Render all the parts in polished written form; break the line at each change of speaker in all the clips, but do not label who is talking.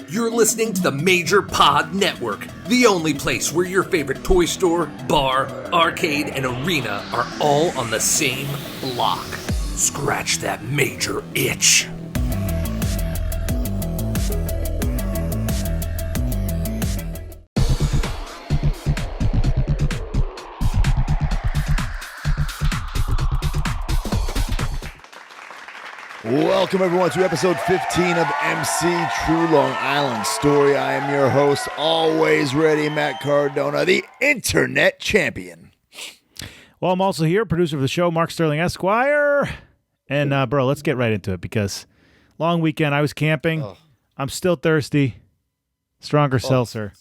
You're listening to the Major Pod Network, the only place where your favorite toy store, bar, arcade, and arena are all on the same block. Scratch that major itch.
Welcome, everyone, to episode 15 of MC True Long Island Story. I am your host, always ready, Matt Cardona, the internet champion.
Well, I'm also here, producer of the show, Mark Sterling Esquire. And, bro, let's get right into it because long weekend, I was camping. I'm still thirsty. Stronger seltzer.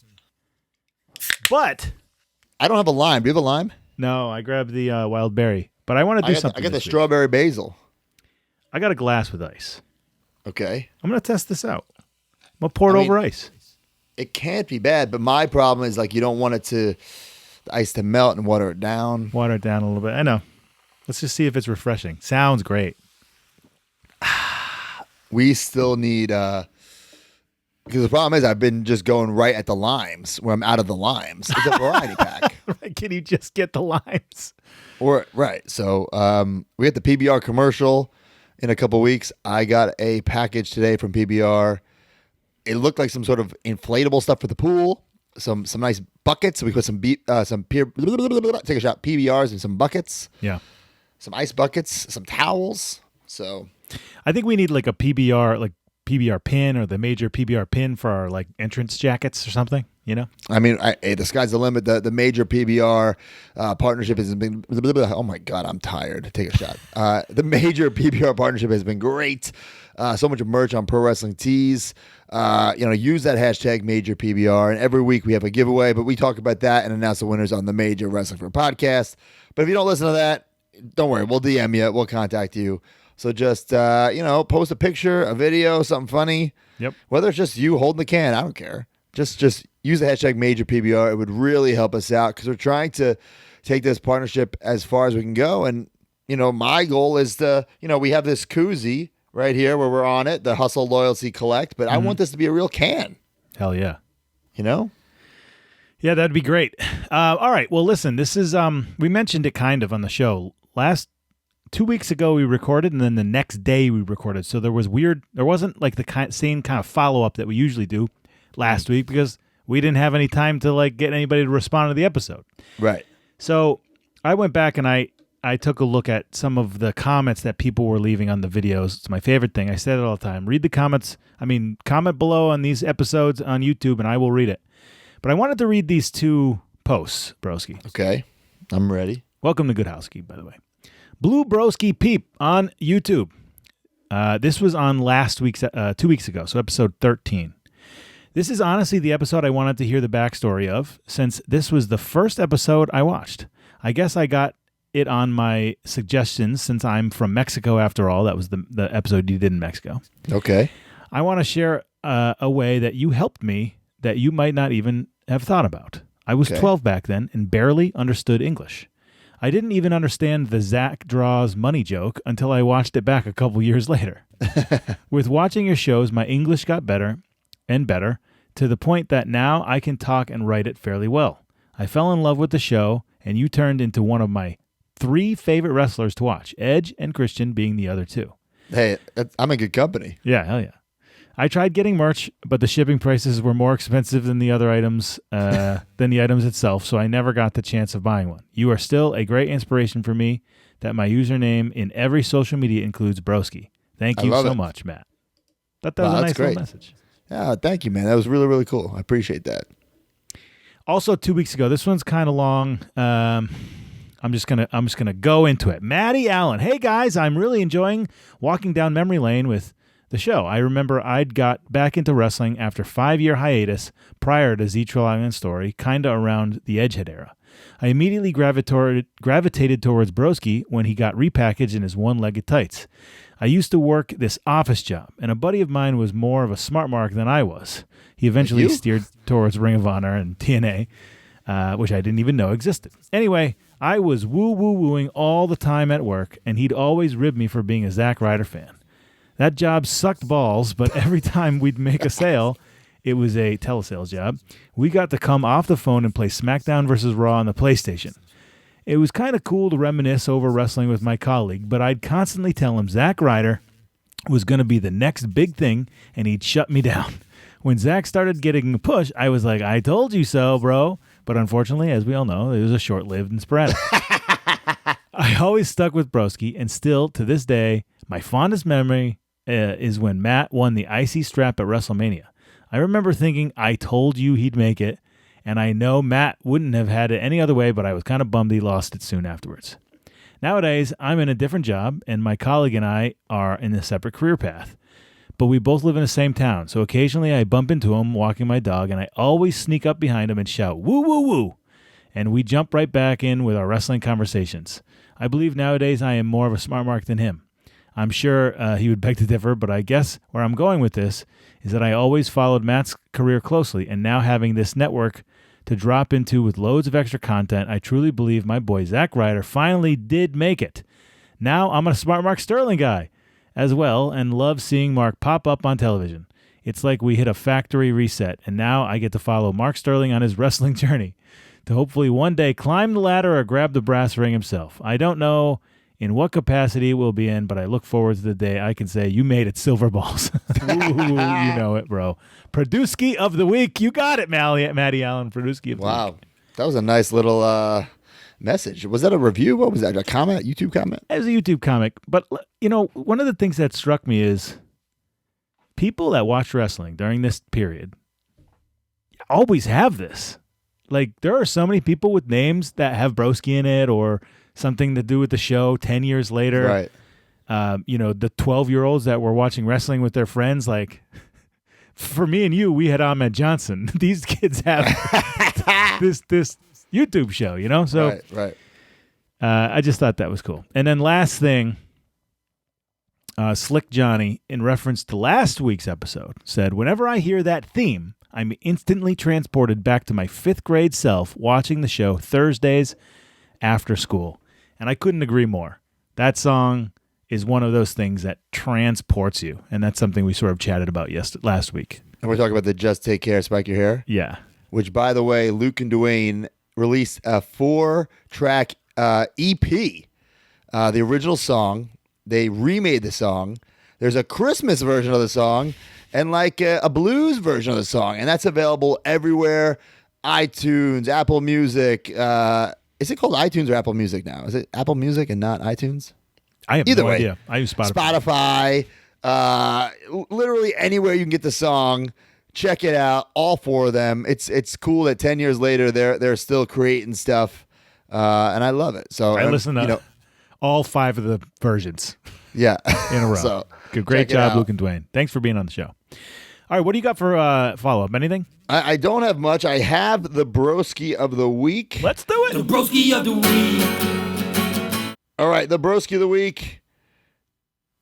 But
I don't have a lime. Do you have a lime?
no, I grabbed the wild berry. But I want to do something
I got the
this week.
strawberry basil.
I got a glass with ice.
Okay.
I'm going to test this out. I'm going to pour it over ice.
It can't be bad, but my problem is, like, you don't want the ice to melt and water it down.
Water it down a little bit. I know. Let's just see if it's refreshing. Sounds great.
We still need, because the problem is I've been just going right at the limes where I'm out of the limes. It's a variety pack.
Can you just get the limes?
Right. So we got the PBR commercial in a couple weeks. I got a package today from PBR. It looked like some sort of inflatable stuff for the pool. Some nice buckets. We put some take a shot, PBRs and some buckets.
Yeah.
Some ice buckets, some towels. So
I think we need like a PBR pin or the major PBR pin for our like entrance jackets or something, you know?
I mean, the sky's the limit. The major PBR partnership has been, oh my God, I'm tired. Take a shot. The major PBR partnership has been great. So much merch on Pro Wrestling Tees. Use that hashtag major PBR. And every week we have a giveaway, but we talk about that and announce the winners on the Major Wrestling for podcast. But if you don't listen to that, don't worry. We'll DM you. We'll contact you. So just, post a picture, a video, something funny.
Yep.
Whether it's just you holding the can, I don't care. Just use the hashtag major PBR. It would really help us out because we're trying to take this partnership as far as we can go. And, my goal is to, we have this koozie right here where we're on it, the Hustle Loyalty Collect, but I want this to be a real can.
Hell yeah.
Yeah,
that'd be great. All right. Well, listen, this is, we mentioned it kind of on the show. 2 weeks ago we recorded, and then the next day we recorded. So there wasn't like the same kind of follow-up that we usually do last week because we didn't have any time to like get anybody to respond to the episode.
Right. So
I went back and I took a look at some of the comments that people were leaving on the videos. It's my favorite thing. I say it all the time. Read the comments. Comment below on these episodes on YouTube, and I will read it. But I wanted to read these two posts, Broski.
Okay. I'm ready.
Welcome to Good Housekeeping, by the way. Blue Broski Peep on YouTube. This was on last week's, 2 weeks ago, so episode 13. This is honestly the episode I wanted to hear the backstory of, since this was the first episode I watched. I guess I got it on my suggestions since I'm from Mexico after all. That was the episode you did in Mexico.
Okay.
I want to share a way that you helped me that you might not even have thought about. I was 12 back then and barely understood English. I didn't even understand the Zack draws money joke until I watched it back a couple years later. With watching your shows, my English got better and better to the point that now I can talk and write it fairly well. I fell in love with the show, and you turned into one of my 3 favorite wrestlers to watch, Edge and Christian being the other 2.
Hey, I'm in good company.
Yeah, hell yeah. I tried getting merch, but the shipping prices were more expensive than the other items, than the items itself, so I never got the chance of buying one. You are still a great inspiration for me that my username in every social media includes Broski. Thank you so much, Matt. That was a nice little message.
Yeah, thank you, man. That was really, really cool. I appreciate that.
Also, 2 weeks ago, this one's kind of long. I'm just gonna go into it. Maddie Allen. Hey guys, I'm really enjoying walking down memory lane with the show. I remember I'd got back into wrestling after 5-year hiatus prior to Z True Island Story, kinda around the Edgehead era. I immediately gravitated towards Broski when he got repackaged in his one-legged tights. I used to work this office job, and a buddy of mine was more of a smart mark than I was. He eventually steered towards Ring of Honor and TNA, which I didn't even know existed. Anyway, I was woo-woo-wooing all the time at work, and he'd always rib me for being a Zack Ryder fan. That job sucked balls, but every time we'd make a sale, it was a telesales job, we got to come off the phone and play SmackDown versus Raw on the PlayStation. It was kind of cool to reminisce over wrestling with my colleague, but I'd constantly tell him Zack Ryder was going to be the next big thing, and he'd shut me down. When Zack started getting a push, I was like, I told you so, bro. But unfortunately, as we all know, it was a short-lived and sporadic. I always stuck with Broski, and still, to this day, my fondest memory is when Matt won the IC strap at WrestleMania. I remember thinking, I told you he'd make it, and I know Matt wouldn't have had it any other way, but I was kind of bummed he lost it soon afterwards. Nowadays, I'm in a different job, and my colleague and I are in a separate career path. But we both live in the same town, so occasionally I bump into him walking my dog, and I always sneak up behind him and shout, woo, woo, woo. And we jump right back in with our wrestling conversations. I believe nowadays I am more of a smart mark than him. I'm sure he would beg to differ, but I guess where I'm going with this is that I always followed Matt's career closely, and now having this network to drop into with loads of extra content, I truly believe my boy Zack Ryder finally did make it. Now I'm a smart Mark Sterling guy as well, and love seeing Mark pop up on television. It's like we hit a factory reset, and now I get to follow Mark Sterling on his wrestling journey to hopefully one day climb the ladder or grab the brass ring himself. I don't know in what capacity it will be in, but I look forward to the day I can say, you made it, Silver Balls. Ooh, you know it, bro. Produski of the week. You got it, Matty Allen. Produski of the week.
Wow. That was a nice little message. Was that a review? What was that? A comment? YouTube comment?
It was a YouTube comic. But, you know, one of the things that struck me is people that watch wrestling during this period always have this. Like, there are so many people with names that have Broski in it or something to do with the show 10 years later.
Right.
You know, the 12-year-olds that were watching wrestling with their friends, like, for me and you, we had Ahmed Johnson. These kids have this YouTube show, you know? So
right.
I just thought that was cool. And then last thing, Slick Johnny, in reference to last week's episode, said, whenever I hear that theme, I'm instantly transported back to my 5th grade self watching the show Thursdays after school. And I couldn't agree more. That song is one of those things that transports you. And that's something we sort of chatted about last week.
And we're talking about the Just Take Care, Spike Your Hair?
Yeah.
Which, by the way, Luke and Dwayne released a 4-track EP. The original song, they remade the song. There's a Christmas version of the song and like a blues version of the song. And that's available everywhere. iTunes, Apple Music. Is it called iTunes or Apple Music now? Is it Apple Music and not iTunes?
I have
Either
no
way,
idea. I use
Spotify. Literally anywhere you can get the song. Check it out. All 4 of them. It's cool that 10 years later they're still creating stuff, and I love it. So
I listen to all 5 of the versions.
Yeah,
in a row.
So
great job, Luke and Dwayne. Thanks for being on the show. All right, what do you got for follow-up? Anything?
I don't have much. I have the Broski of the week.
Let's do it.
The Broski of the week.
All right, the Broski of the week.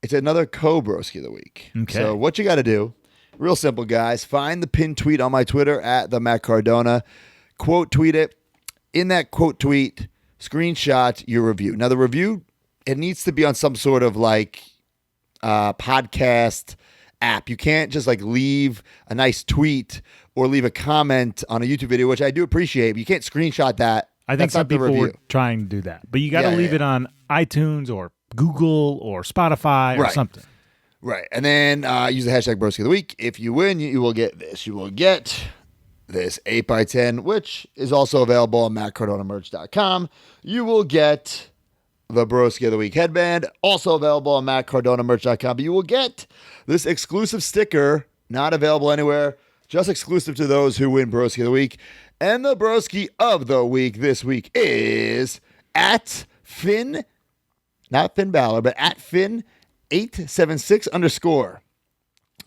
It's another co-Broski of the week.
Okay.
So what you got to do, real simple, guys. Find the pinned tweet on my Twitter at the Matt Cardona. Quote tweet it. In that quote tweet, screenshot your review. Now, the review, it needs to be on some sort of like podcast app. You can't just like leave a nice tweet or leave a comment on a YouTube video, which I do appreciate, but you can't screenshot that.
I think
That's
some
not the
people
review.
were trying to do that. But you got to leave it on iTunes or Google or Spotify or something.
Right. And then use the hashtag Broski of the week. If you win, you will get this. You will get this 8x10, which is also available on mattcardonamerch.com. You will get the Broski of the Week headband, also available on mattcardonamerch.com. But you will get this exclusive sticker, not available anywhere, just exclusive to those who win Broski of the Week. And the Broski of the Week this week is at Finn, not Finn Balor, but at Finn876_.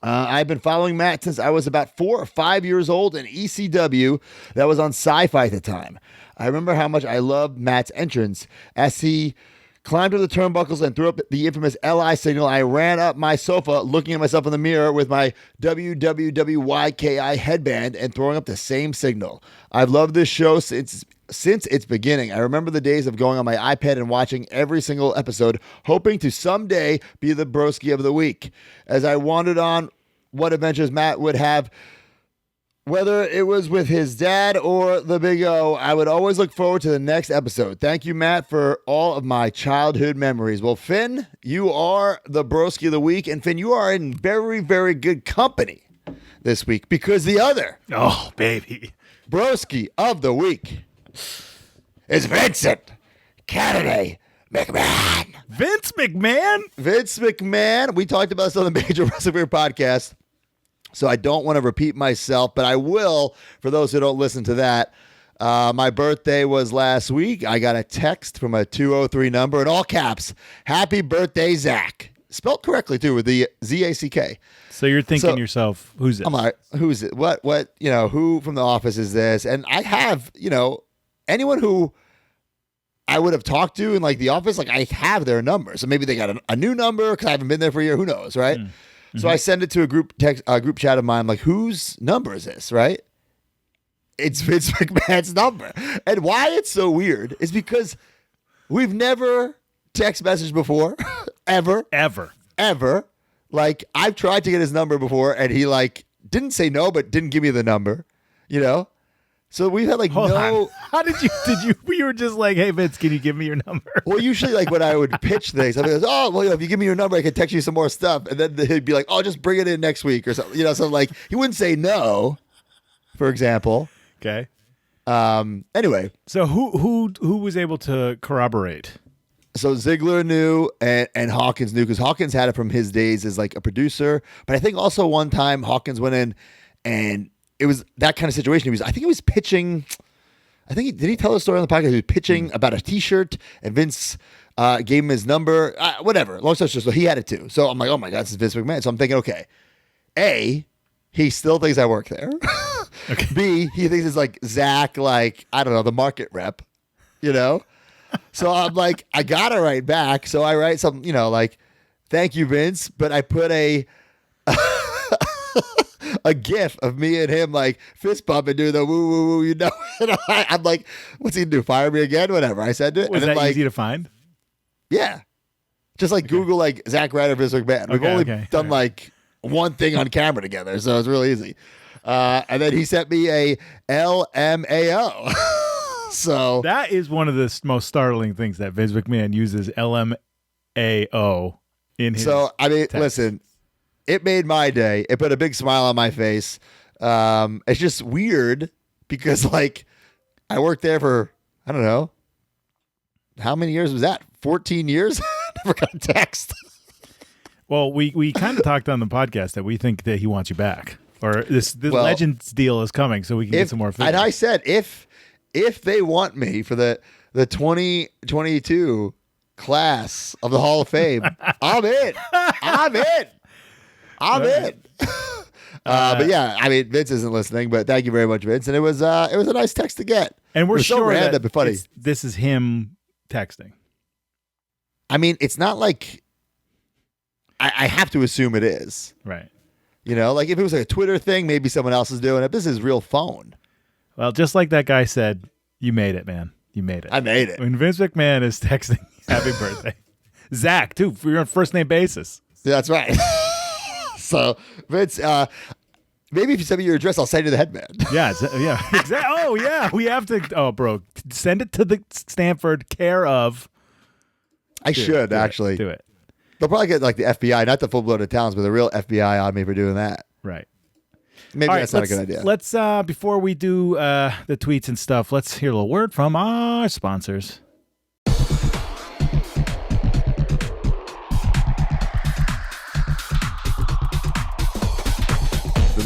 I've been following Matt since I was about 4 or 5 years old in ECW. That was on Sci-Fi at the time. I remember how much I loved Matt's entrance as he climbed up the turnbuckles and threw up the infamous LI signal. I ran up my sofa looking at myself in the mirror with my WWWYKI headband and throwing up the same signal. I've loved this show since its beginning. I remember the days of going on my iPad and watching every single episode, hoping to someday be the Broski of the Week. As I wandered on what adventures Matt would have Whether it was with his dad or the Big O, I would always look forward to the next episode. Thank you, Matt, for all of my childhood memories. Well, Finn, you are the Broski of the week. And Finn, you are in very, very good company this week because the other
baby,
Broski of the week is Vincent Kennedy McMahon.
Vince McMahon.
Vince McMahon. We talked about this on the Major Wrestling Beer podcast, so I don't want to repeat myself, but I will for those who don't listen to that. My birthday was last week. I got a text from a 203 number in all caps. Happy birthday, Zack. Spelled correctly, too, with the Z-A-C-K.
So you're thinking to yourself, who's this?
I'm like, who's it? What, who from the office is this? And I have, anyone who I would have talked to in like the office, like I have their number. So maybe they got a new number because I haven't been there for a year. Who knows, right? Mm-hmm. So I send it to a group chat of mine. I'm like, whose number is this, right? It's Vince McMahon's number. And why it's so weird is because we've never text messaged before, ever. Like I've tried to get his number before, and he like didn't say no, but didn't give me the number, So we've had like
Hold on. How did you? We were just like, hey Vince, can you give me your number?
Well, usually like when I would pitch things, I'd be like, oh, well, if you give me your number, I can text you some more stuff, and then he'd be like, oh, just bring it in next week or something, So like he wouldn't say no, for example.
Okay.
Anyway,
so who was able to corroborate?
So Ziggler knew and Hawkins knew because Hawkins had it from his days as like a producer. But I think also one time Hawkins went in and it was that kind of situation. I think he was pitching. Did he tell the story on the podcast? He was pitching about a T-shirt and Vince gave him his number. Whatever. Long story short, so he had it too. So I'm like, oh my God, this is Vince McMahon. So I'm thinking, okay, A, he still thinks I work there.
Okay.
B, he thinks it's like Zack, like, I don't know, the market rep, So I'm like, I got to write back. So I write something, like, thank you, Vince. But I put a gif of me and him like fist bump and doing the woo woo woo, I'm like, what's he do? Fire me again? Whatever. I said it.
Was
and
that
then,
easy to find?
Yeah. Just like Google like Zack Ryder, Vince McMahon. We've only done like one thing on camera together, so it's really easy. And then he sent me a LMAO. So
that is one of the most startling things that Vince McMahon uses LMAO in his text.
Listen, it made my day. It put a big smile on my face. It's just weird because like I worked there for, I don't know, how many years was that? 14 years? Never got a text.
Well, we kind of talked on the podcast that we think that he wants you back. Or this Legends deal is coming so we can get some more figures.
And I said, if they want me for the 2022 class of the Hall of Fame, I'm in. But yeah, Vince isn't listening, but thank you very much, Vince. And it was a nice text to get.
And we're sure that
funny.
This is him texting.
It's not like I have to assume it is.
Right.
Like if it was like a Twitter thing, maybe someone else is doing it. This is his real phone.
Well, just like that guy said, you made it, man. You made it.
I made it.
When Vince McMahon is texting, happy birthday. Zack, too, for your first name basis.
Yeah, that's right. So, Vince, maybe if you send me your address, I'll send you the headband.
Yeah, exactly. Oh, yeah, we have to. Oh, bro, send it to the Stanford care of.
I should, actually.
Do it.
They'll probably get like the FBI, not the full-blooded talents, but the real FBI on me for doing that.
Right.
Maybe that's not a good idea.
Let's, before we do the tweets and stuff, let's hear a little word from our sponsors.
The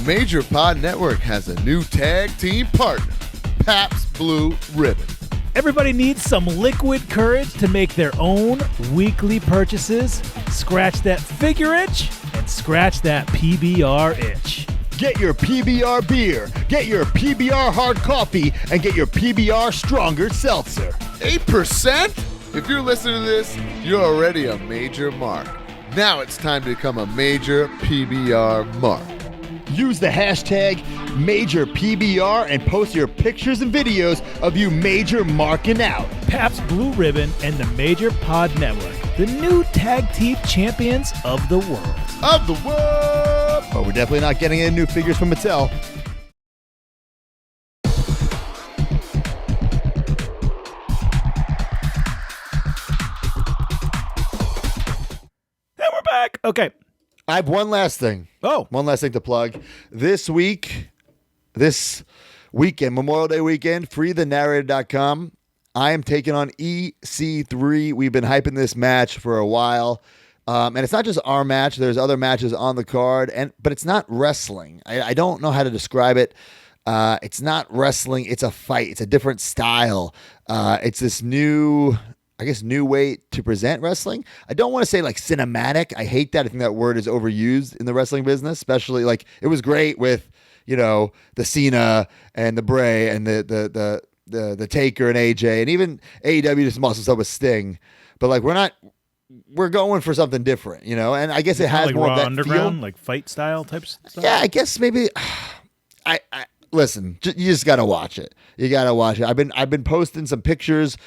Major Pod Network has a new tag team partner, Pabst Blue Ribbon.
Everybody needs some liquid courage to make their own weekly purchases. Scratch that figure itch and scratch that PBR itch.
Get your PBR beer, get your PBR hard coffee, and get your PBR stronger seltzer.
8%? If you're listening to this, you're already a major mark. Now it's time to become a major PBR mark.
Use the hashtag MajorPBR and post your pictures and videos of you major marking out.
Pabst Blue Ribbon and the Major Pod Network, the new tag team champions of the world.
Of the world!
But we're definitely not getting any new figures from Mattel.
Okay.
I have one last thing.
Oh.
One last thing to plug. This weekend, Memorial Day weekend, freethenarrator.com. I am taking on EC3. We've been hyping this match for a while. And it's not just our match. There's other matches on the card, but it's not wrestling. I don't know how to describe it. It's not wrestling. It's a fight. It's a different style. It's this new way to present wrestling. I don't want to say like cinematic. I hate that. I think that word is overused in the wrestling business, especially like it was great with, the Cena and the Bray and the Taker and AJ, and even AEW just muscles up with Sting. But like we're going for something different, and I guess it has
like
more
Raw
of that
Underground,
feel.
like fight style type stuff.
Yeah, I guess maybe. I listen. You just gotta watch it. You gotta watch it. I've been posting some pictures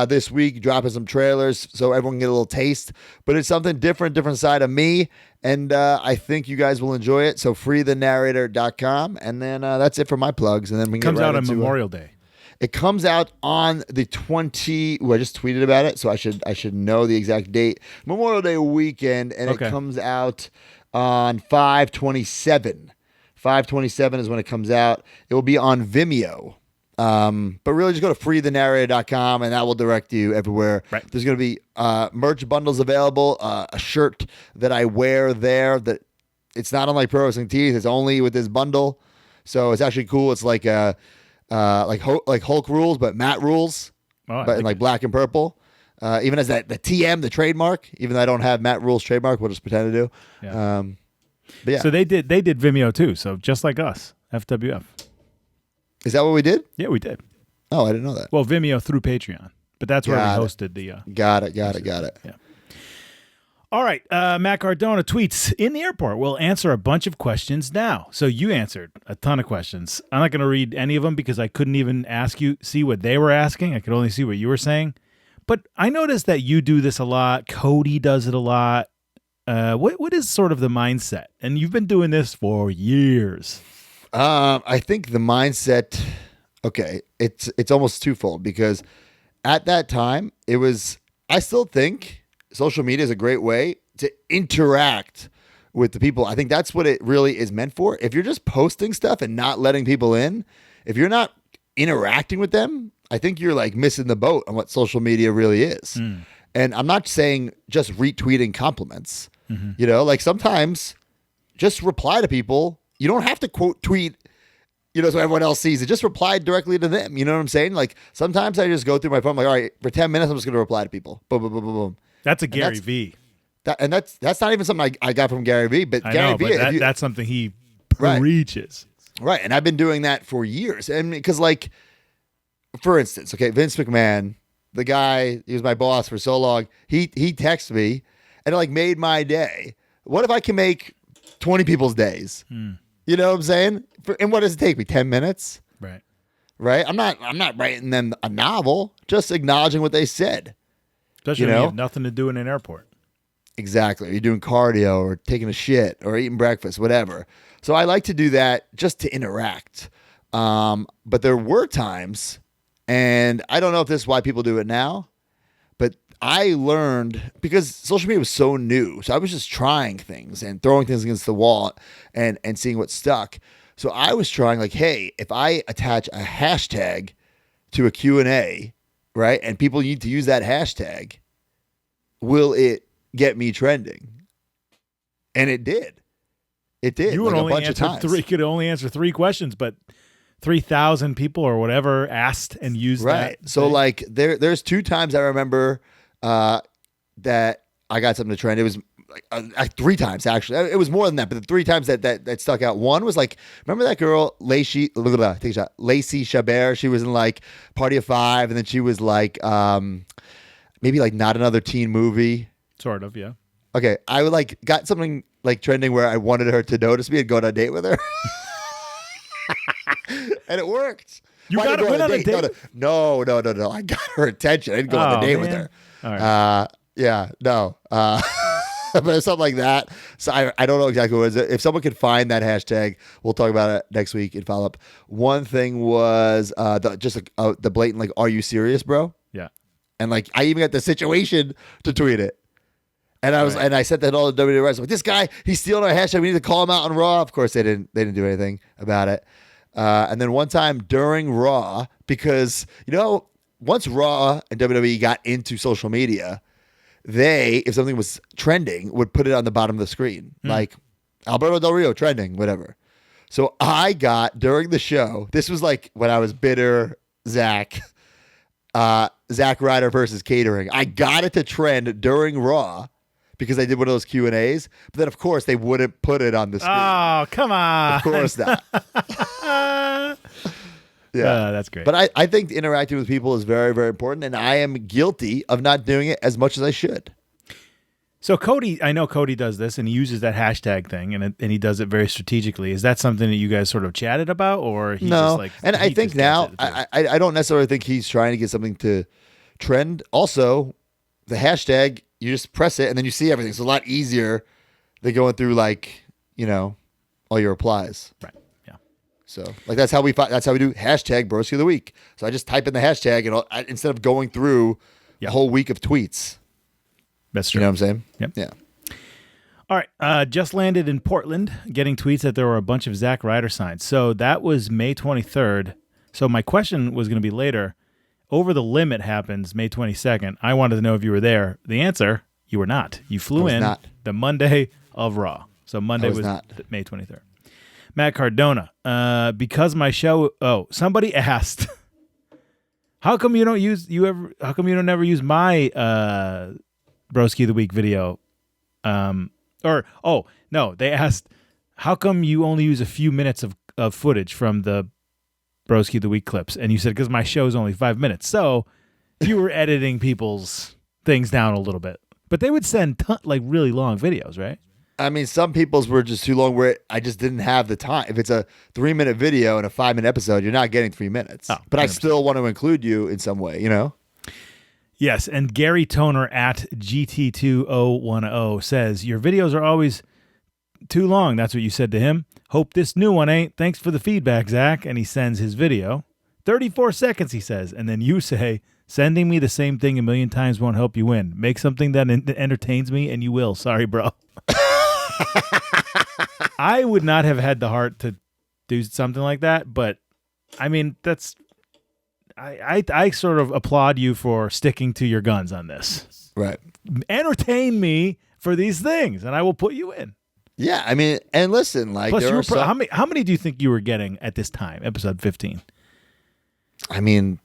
this week, dropping some trailers, so everyone can get a little taste. But it's something different side of me, and I think you guys will enjoy it. So freethenarrator.com, and then that's it for my plugs. And then we can
Comes
get right
out on
into
Memorial Day.
It comes out on the 20. I just tweeted about it, so I should know the exact date. Memorial Day weekend, and It comes out on 5/27. 5/27 is when it comes out. It will be on Vimeo. But really, just go to freethenarrator.com, and that will direct you everywhere.
Right.
There's going to be merch bundles available. A shirt that I wear there that it's not on like Pro Wrestling Tees. It's only with this bundle, so it's actually cool. It's like like Hulk rules, but Matt rules, but in like black and purple. Even as the TM, the trademark. Even though I don't have Matt rules trademark, we'll just pretend to do.
Yeah.
But yeah.
So they did Vimeo too. So just like us, FWF.
Is that what we did?
Yeah, we did.
Oh, I didn't know that.
Well, Vimeo through Patreon, but that's where
Got
we
it.
hosted the.
Got it.
Yeah. All right, Matt Cardona tweets, in the airport, we'll answer a bunch of questions now. So you answered a ton of questions. I'm not going to read any of them because I couldn't even see what they were asking. I could only see what you were saying. But I noticed that you do this a lot. Cody does it a lot. What is sort of the mindset? And you've been doing this for years.
I think the mindset, okay, it's almost twofold because at that time, I still think social media is a great way to interact with the people. I think that's what it really is meant for. If you're just posting stuff and not letting people in, if you're not interacting with them, I think you're like missing the boat on what social media really is. And I'm not saying just retweeting compliments, like sometimes just reply to people. You don't have to quote tweet, so everyone else sees it. Just reply directly to them. You know what I'm saying? Like sometimes I just go through my phone, like, all right, for 10 minutes, I'm just going to reply to people. Boom, boom, boom, boom, boom.
That's a Gary V.
That's not even something I got from Gary V. But
that's something he preaches.
Right. And I've been doing that for years. And because like, for instance, okay, Vince McMahon, the guy, he was my boss for so long. He texted me and it like made my day. What if I can make 20 people's days? You know what I'm saying? And what does it take me? 10 minutes? Right. I'm not writing them a novel, just acknowledging what they said.
Especially when you have nothing to do in an airport.
Exactly. You're doing cardio or taking a shit or eating breakfast, whatever. So I like to do that just to interact. But there were times, and I don't know if this is why people do it now, but I learned because social media was so new. So I was just trying things and throwing things against the wall and seeing what stuck. So I was trying like, hey, if I attach a hashtag to a Q&A, right, and people need to use that hashtag, will it get me trending? And it did. It did.
You would
like
only
a bunch of times.
could only answer 3 questions, but 3,000 people or whatever asked and used
right.
that.
So
thing.
like there's 2 times I remember that I got something to trend. It was like 3 times actually. It was more than that, but the 3 times that stuck out. One was like, remember that girl Lacey Chabert? She was in like Party of 5, and then she was like maybe like Not Another Teen Movie.
Sort of, yeah.
Okay, I would like got something like trending where I wanted her to notice me and go on a date with her. And it worked.
You got to win on a date?
No. I got her attention. I didn't go on the date with her.
All right.
Yeah, no. But something like that. So I don't know exactly what it is. If someone could find that hashtag, we'll talk about it next week and follow up. One thing was the blatant, like, are you serious, bro?
Yeah.
And like, I even got the situation to tweet it. And I said that all the WWE writers like, this guy, he's stealing our hashtag. We need to call him out on Raw. Of course, they didn't do anything about it. And then one time during Raw, because once Raw and WWE got into social media, they, if something was trending, would put it on the bottom of the screen, like Alberto Del Rio trending, whatever. So I got during the show. This was like when I was bitter, Zack Ryder versus catering. I got it to trend during Raw because I did one of those Q&As. But then, of course, they wouldn't put it on the screen.
Oh, come on.
Of course not. Yeah,
that's great.
But I think interacting with people is very, very important, and I am guilty of not doing it as much as I should.
So Cody, I know Cody does this, and he uses that hashtag thing, and he does it very strategically. Is that something that you guys sort of chatted about, or he
no?
Just like,
and I think now I don't necessarily think he's trying to get something to trend. Also, the hashtag, you just press it and then you see everything. It's a lot easier than going through all your replies.
Right. Yeah.
So that's how we do hashtag Broski of the week. So I just type in the hashtag and instead of going through a whole week of tweets.
That's true.
You know what I'm saying?
Yep.
Yeah.
All right. Just landed in Portland, getting tweets that there were a bunch of Zack Ryder signs. So that was May 23rd. So my question was going to be later. Over the Limit happens May 22nd. I wanted to know if you were there. The answer, you were not. You flew in the Monday of Raw. So Monday was May 23rd. Matt Cardona. Because my show. Oh, somebody asked, how come you don't ever use my Broski of the Week video? They asked, how come you only use a few minutes of footage from the Broski of the Week clips? And you said, because my show is only 5 minutes. So you were editing people's things down a little bit. But they would send really long videos, right?
I mean, some people's were just too long where I just didn't have the time. If it's a 3-minute video and a 5-minute episode, you're not getting 3 minutes.
Oh,
but I still want to include you in some way,
Yes, and Gary Toner at GT2010 says, your videos are always too long. That's what you said to him. Hope this new one ain't. Thanks for the feedback, Zack. And he sends his video. 34 seconds, he says. And then you say, sending me the same thing a million times won't help you win. Make something that entertains me and you will. Sorry, bro. I would not have had the heart to do something like that. But, I mean, that's... I sort of applaud you for sticking to your guns on this.
Right.
Entertain me for these things, and I will put you in.
Yeah, I mean, and listen,
Plus,
there are
how many do you think you were getting at this time, episode 15?
I mean,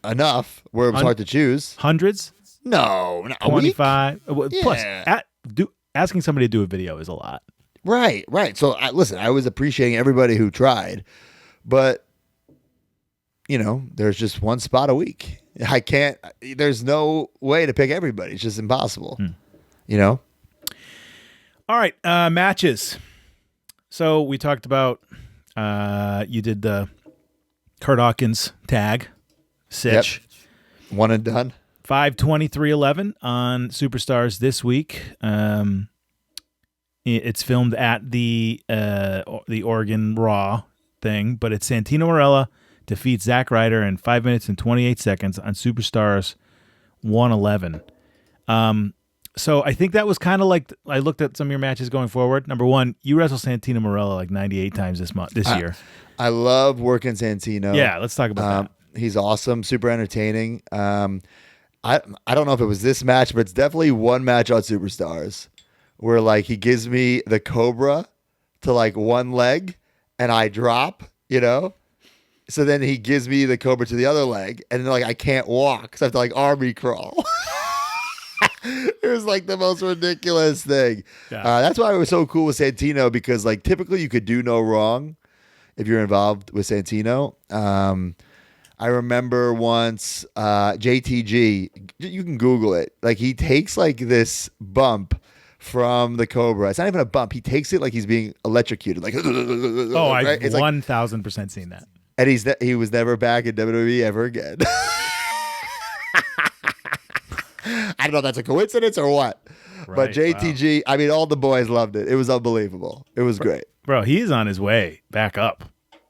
enough where it was hard to choose.
Hundreds?
No,
25.
Yeah.
Plus, asking somebody to do a video is a lot.
Right. So, listen, I was appreciating everybody who tried, but there's just one spot a week. There's no way to pick everybody. It's just impossible.
All right, matches. So we talked about, you did the Kurt Hawkins tag, Sitch.
Yep. One and done.
5/23/11 on Superstars this week. It's filmed at the Oregon Raw thing, but it's Santino Marella defeats Zack Ryder in 5 minutes and 28 seconds on Superstars 111. So I think that was kind of like, I looked at some of your matches going forward. Number one, you wrestled Santino Marella like 98 times this year.
I love working Santino.
Yeah, let's talk about
that. He's awesome, super entertaining. I don't know if it was this match, but it's definitely one match on Superstars where he gives me the Cobra to one leg and I drop, So then he gives me the Cobra to the other leg, and then I can't walk, so I have to army crawl. It was the most ridiculous thing.
Yeah.
That's why it was so cool with Santino, because typically you could do no wrong if you're involved with Santino. I remember once JTG, you can Google it. He takes this bump from the Cobra. It's not even a bump. He takes it like he's being electrocuted.
I've
right?
1,000% seen that.
And he was never back in WWE ever again. I don't know if that's a coincidence or what.
Right,
but JTG, wow. I mean, all the boys loved it. It was unbelievable. It was great.
Bro, he's on his way back up.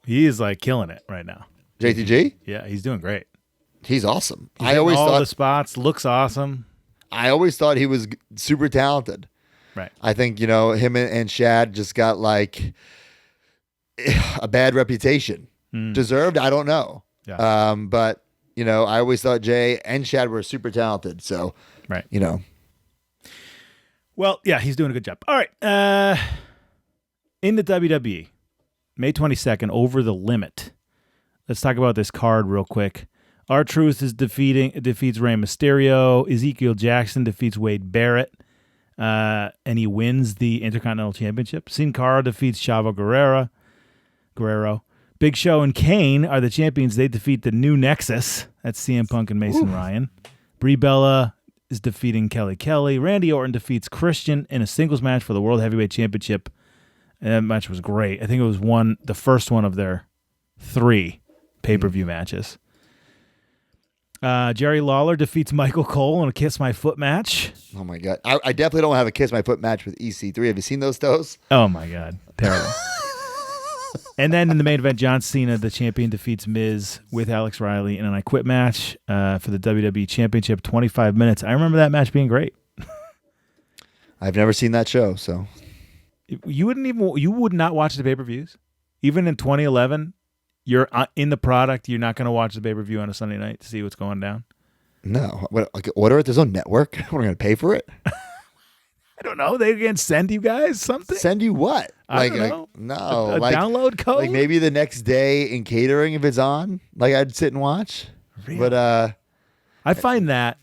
He is killing it right now.
JTG?
Yeah, he's doing great.
He's awesome.
He's I always thought the spots, looks awesome.
I always thought he was super talented.
Right.
I think, him and Shad just got like a bad reputation. Deserved? I don't know.
Yeah.
But, I always thought Jay and Shad were super talented. So,
Right. Well, yeah, he's doing a good job. All right. In the WWE, May 22nd, Over the Limit. Let's talk about this card real quick. R-Truth defeats Rey Mysterio. Ezekiel Jackson defeats Wade Barrett. And he wins the Intercontinental Championship. Sin Cara defeats Chavo Guerrero. Big Show and Kane are the champions. They defeat the New Nexus. That's CM Punk and Mason Ryan. Brie Bella is defeating Kelly. Randy Orton defeats Christian in a singles match for the World Heavyweight Championship. And that match was great. I think it was the first one of their 3 pay-per-view matches. Jerry Lawler defeats Michael Cole in a Kiss My Foot match.
Oh, my God. I definitely don't have a Kiss My Foot match with EC3. Have you seen those toes?
Oh, my God. Terrible. And then in the main event, John Cena, the champion, defeats Miz with Alex Riley in an I Quit match for the WWE Championship, 25 minutes. I remember that match being great.
I've never seen that show, so.
You would not watch the pay-per-views? Even in 2011, you're in the product, you're not going to watch the pay-per-view on a Sunday night to see what's going down?
No. Order it? There's no network? We're going to pay for it?
I don't know. They can send you guys something?
Send you what?
I don't know.
No.
A download code?
Like maybe the next day in catering if it's on. Like I'd sit and watch.
Really?
But
I find that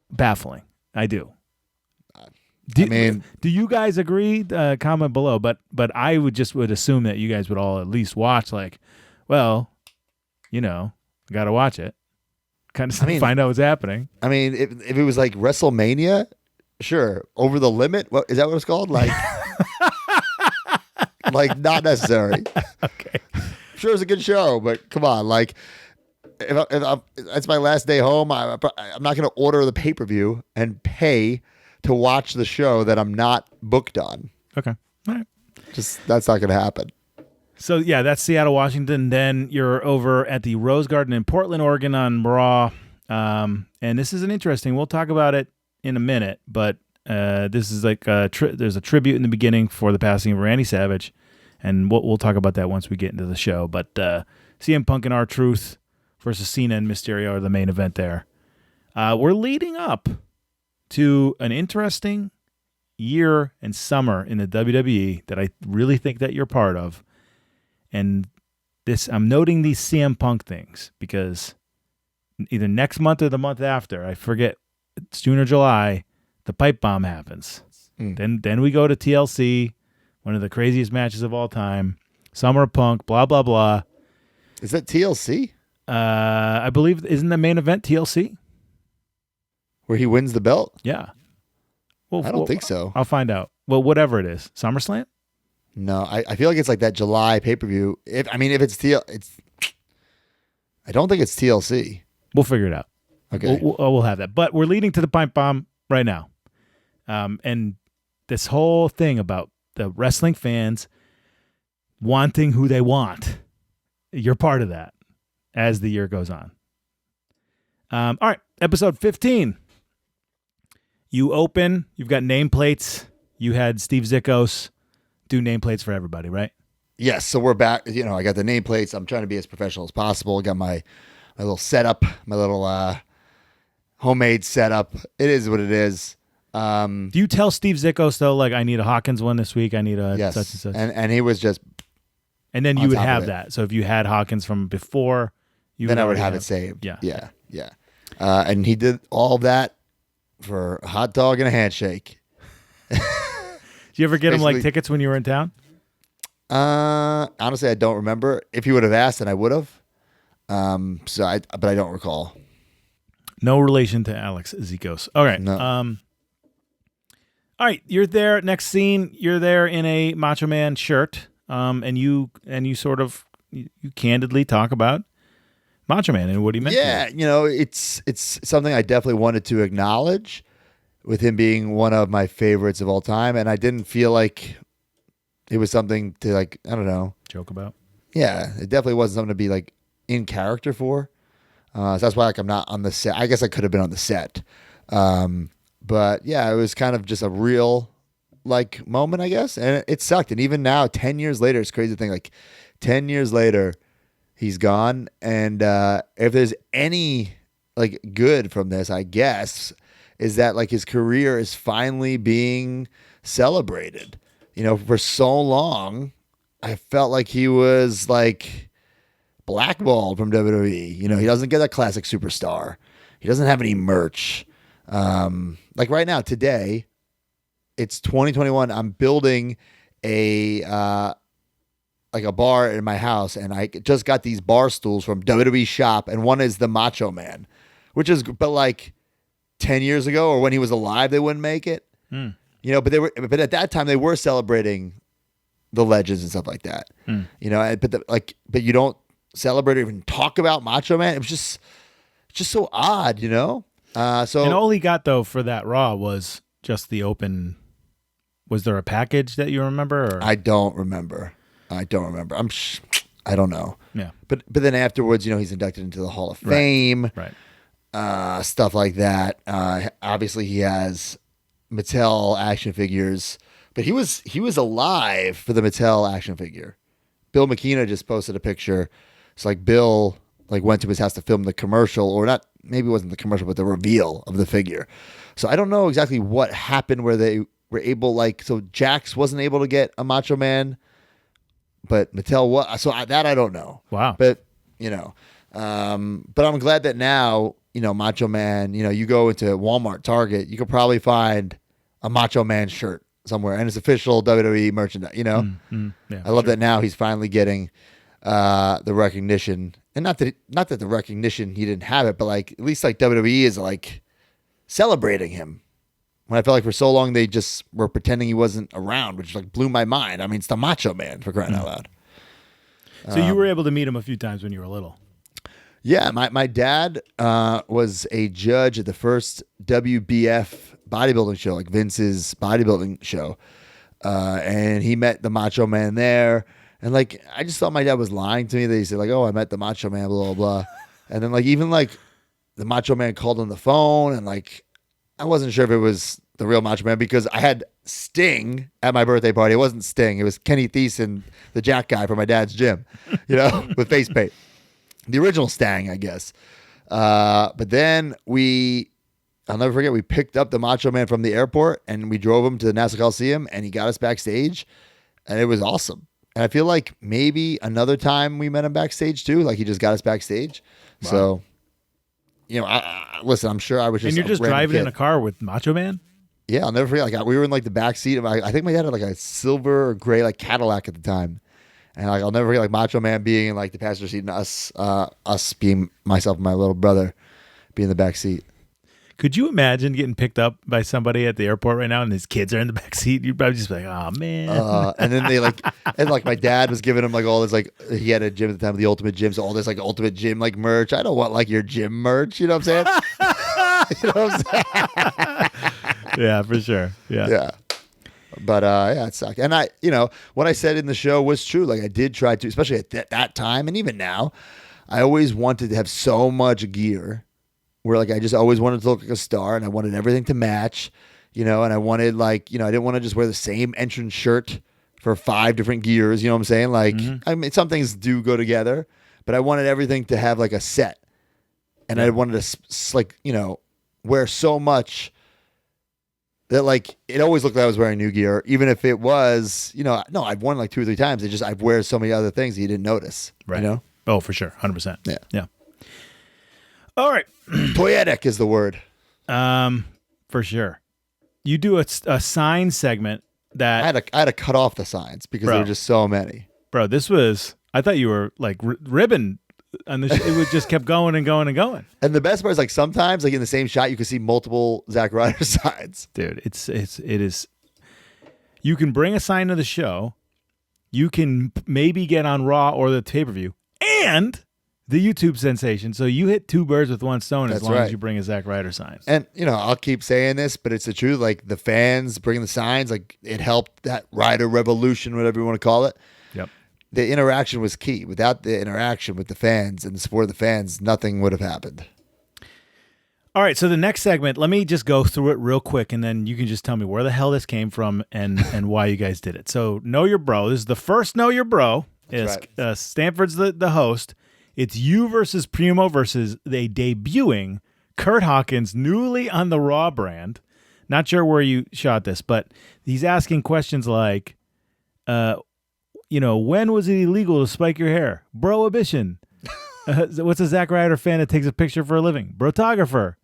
baffling. I do. Do you guys agree? Comment below. But I would assume that you guys would all at least watch. Like, well, got to watch it. Kind of find out what's happening.
I mean, if it was like WrestleMania, sure. Over the Limit. What is that? What it's called? Like, like not necessary.
Okay.
Sure, it's a good show, but come on, like. If that's my last day home, I'm not going to order the pay-per-view and pay to watch the show that I'm not booked on.
Okay. All right.
That's not going to happen.
So, yeah, that's Seattle, Washington. Then you're over at the Rose Garden in Portland, Oregon on Raw. And this is we'll talk about it in a minute, but this is like there's a tribute in the beginning for the passing of Randy Savage, and we'll talk about that once we get into the show. But CM Punk and R-Truth versus Cena and Mysterio are the main event there. We're leading up to an interesting year and summer in the WWE that I really think that you're part of. And I'm noting these CM Punk things because either next month or the month after, I forget, it's June or July, the pipe bomb happens. Then we go to TLC, one of the craziest matches of all time, Summer of Punk, blah, blah, blah.
Is that TLC?
I believe, isn't the main event TLC?
Where he wins the belt?
Yeah. Well,
I don't think so.
I'll find out. Well, whatever it is. SummerSlam?
No, I feel like it's like that July pay-per-view. If it's I don't think it's TLC.
We'll figure it out.
Okay.
We'll have that. But we're leading to the pipe bomb right now. And this whole thing about the wrestling fans wanting who they want. You're part of that as the year goes on. All right. Episode 15. You open. You've got nameplates. You had Steve Zickos do nameplates for everybody, right?
Yes. So we're back. I got the nameplates. I'm trying to be as professional as possible. I got my little setup, my little homemade setup. It is what it is.
Do you tell Steve Zickos, though, like, I need a Hawkins one this week, I need a
yes.
such and such?
And he was just
and then you would have that. So if you had Hawkins from before,
then I would have it saved.
Yeah.
And he did all of that for a hot dog and a handshake.
Did you ever get him like tickets when you were in town?
Honestly, I don't remember. If he would have asked, then I would have. But I don't recall.
No relation to Alex Zickos. All right.
No.
All right. You're there. Next scene. You're there in a Macho Man shirt. And you candidly talk about Macho Man and what he meant.
Yeah. It's something I definitely wanted to acknowledge with him being one of my favorites of all time. And I didn't feel like it was something to, like, I don't know,
joke about.
Yeah. It definitely wasn't something to be like in character for. So that's why, like, I'm not on the set. I guess I could have been on the set. But yeah, it was kind of just a real like moment, I guess. And it sucked. And even now, 10 years later, it's crazy to think like 10 years later, he's gone. And if there's any like good from this, I guess, is that like his career is finally being celebrated. You know, for so long, I felt like he was like blackballed from WWE. You know, he doesn't get that classic superstar. He doesn't have any merch. Like right now, today, it's 2021. I'm building a like a bar in my house, and I just got these bar stools from WWE Shop, and one is the Macho Man, which is but like 10 years ago or when he was alive, they wouldn't make it. You know, but at that time they were celebrating the legends and stuff like that. You know, but you don't celebrate or even talk about Macho Man. It was just so odd, you know. So
and all he got though for that Raw was just the open. Was there a package that you remember? Or?
I don't remember. I don't know.
Yeah.
But then afterwards, you know, he's inducted into the Hall of Fame.
Right.
Stuff like that. Obviously, he has Mattel action figures, but he was alive for the Mattel action figure. Bill McKenna just posted a picture. It's like Bill like went to his house to film the commercial, or not. Maybe it wasn't the commercial, but the reveal of the figure. So I don't know exactly what happened where they were able, like, so Jax wasn't able to get a Macho Man, but Mattel was. So that I don't know.
Wow.
But you know, but I'm glad that now, you know, Macho Man. You know, you go into Walmart, Target, you could probably find a Macho Man shirt somewhere, and it's official WWE merchandise. You know,
Yeah,
I love that now he's finally getting the recognition, and not that the recognition he didn't have it, but like at least like WWE is like celebrating him. When I felt like for so long they just were pretending he wasn't around, which like blew my mind. I mean, it's the Macho Man, for crying out loud.
So you were able to meet him a few times when you were little.
Yeah, my dad was a judge at the first WBF bodybuilding show, like Vince's bodybuilding show, and he met the Macho Man there. And like, I just thought my dad was lying to me. That he said like, "Oh, I met the Macho Man," blah blah blah. And then like even like the Macho Man called on the phone, and like I wasn't sure if it was the real Macho Man because I had Sting at my birthday party. It wasn't Sting. It was Kenny Thiessen, the Jack guy from my dad's gym, you know, with face paint. The original Stang, I guess. But then I'll never forget, we picked up the Macho Man from the airport and we drove him to the Nassau Coliseum and he got us backstage and it was awesome. And I feel like maybe another time we met him backstage too, like he just got us backstage. Wow. So, you know, listen, I'm sure I was just.
And you're just driving in a car with Macho Man?
Yeah, I'll never forget. Like we were in like the back seat of, I think my dad had like a silver or gray like Cadillac at the time. And like I'll never forget like Macho Man being in like the passenger seat and us being myself and my little brother being in the back seat.
Could you imagine getting picked up by somebody at the airport right now and his kids are in the back seat? You'd probably just be like, "Oh man!"
And then they like, and like my dad was giving him like all this like he had a gym at the time, the Ultimate Gym, so all this like Ultimate Gym like merch. I don't want like your gym merch, you know what I'm saying? You know what I'm saying?
Yeah, for sure. Yeah.
Yeah. But yeah, it sucked. And I, you know, what I said in the show was true. Like I did try to, especially at that time, and even now, I always wanted to have so much gear. Where like I just always wanted to look like a star and I wanted everything to match, you know, and I wanted like, you know, I didn't want to just wear the same entrance shirt for 5 different gears, you know what I'm saying? Like, I mean, some things do go together, but I wanted everything to have like a set. And I wanted to like, you know, wear so much that like, it always looked like I was wearing new gear, even if it was, you know, no, I've worn like 2 or 3 times. It just, I've wear so many other things that you didn't notice,
right?
You know?
Oh, for sure. 100%.
Yeah.
Yeah. All right.
Toyetic is the word.
For sure. You do a sign segment that
I had to cut off the signs because there were just so many.
Bro, this was, I thought you were like ribbon and it would just kept going and going and going.
And the best part is like sometimes like in the same shot you can see multiple Zack Ryder signs.
Dude, it is. You can bring a sign to the show. You can maybe get on Raw or the pay-per-view and the YouTube sensation. So you hit 2 birds with 1 stone as long as you bring a Zack Ryder sign.
And, you know, I'll keep saying this, but it's the truth. Like, the fans bringing the signs, like, it helped that Ryder revolution, whatever you want to call it.
Yep.
The interaction was key. Without the interaction with the fans and the support of the fans, nothing would have happened.
All right, so the next segment, let me just go through it real quick, and then you can just tell me where the hell this came from and why you guys did it. So, Know Your Bro. This is the first Know Your Bro.
That's
Stanford's the host. It's you versus Primo versus they debuting Kurt Hawkins, newly on the Raw brand. Not sure where you shot this, but he's asking questions like, when was it illegal to spike your hair? Prohibition. What's a Zack Ryder fan that takes a picture for a living? Brotographer.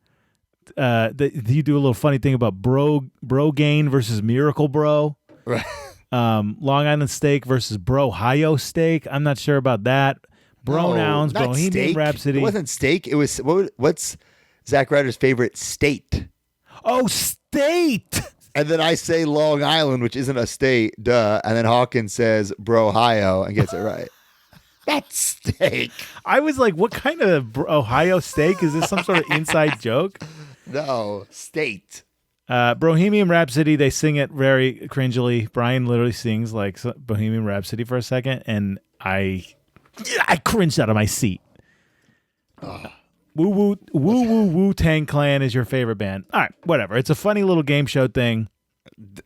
You do a little funny thing about bro gain versus Miracle Bro.
Right.
Long Island Steak versus Brohio Steak. I'm not sure about that. Bronouns,
not
Bohemian
steak.
Rhapsody.
It wasn't steak. It was what's Zack Ryder's favorite state?
Oh, state.
And then I say Long Island, which isn't a state, duh. And then Hawkins says Brohio and gets it right. That's steak.
I was like, what kind of Ohio steak? Is this some sort of inside joke?
No, state.
Bohemian Rhapsody, they sing it very cringily. Brian literally sings like Bohemian Rhapsody for a second, and I cringed out of my seat. Wu-Tang Clan is your favorite band. All right, whatever. It's a funny little game show thing.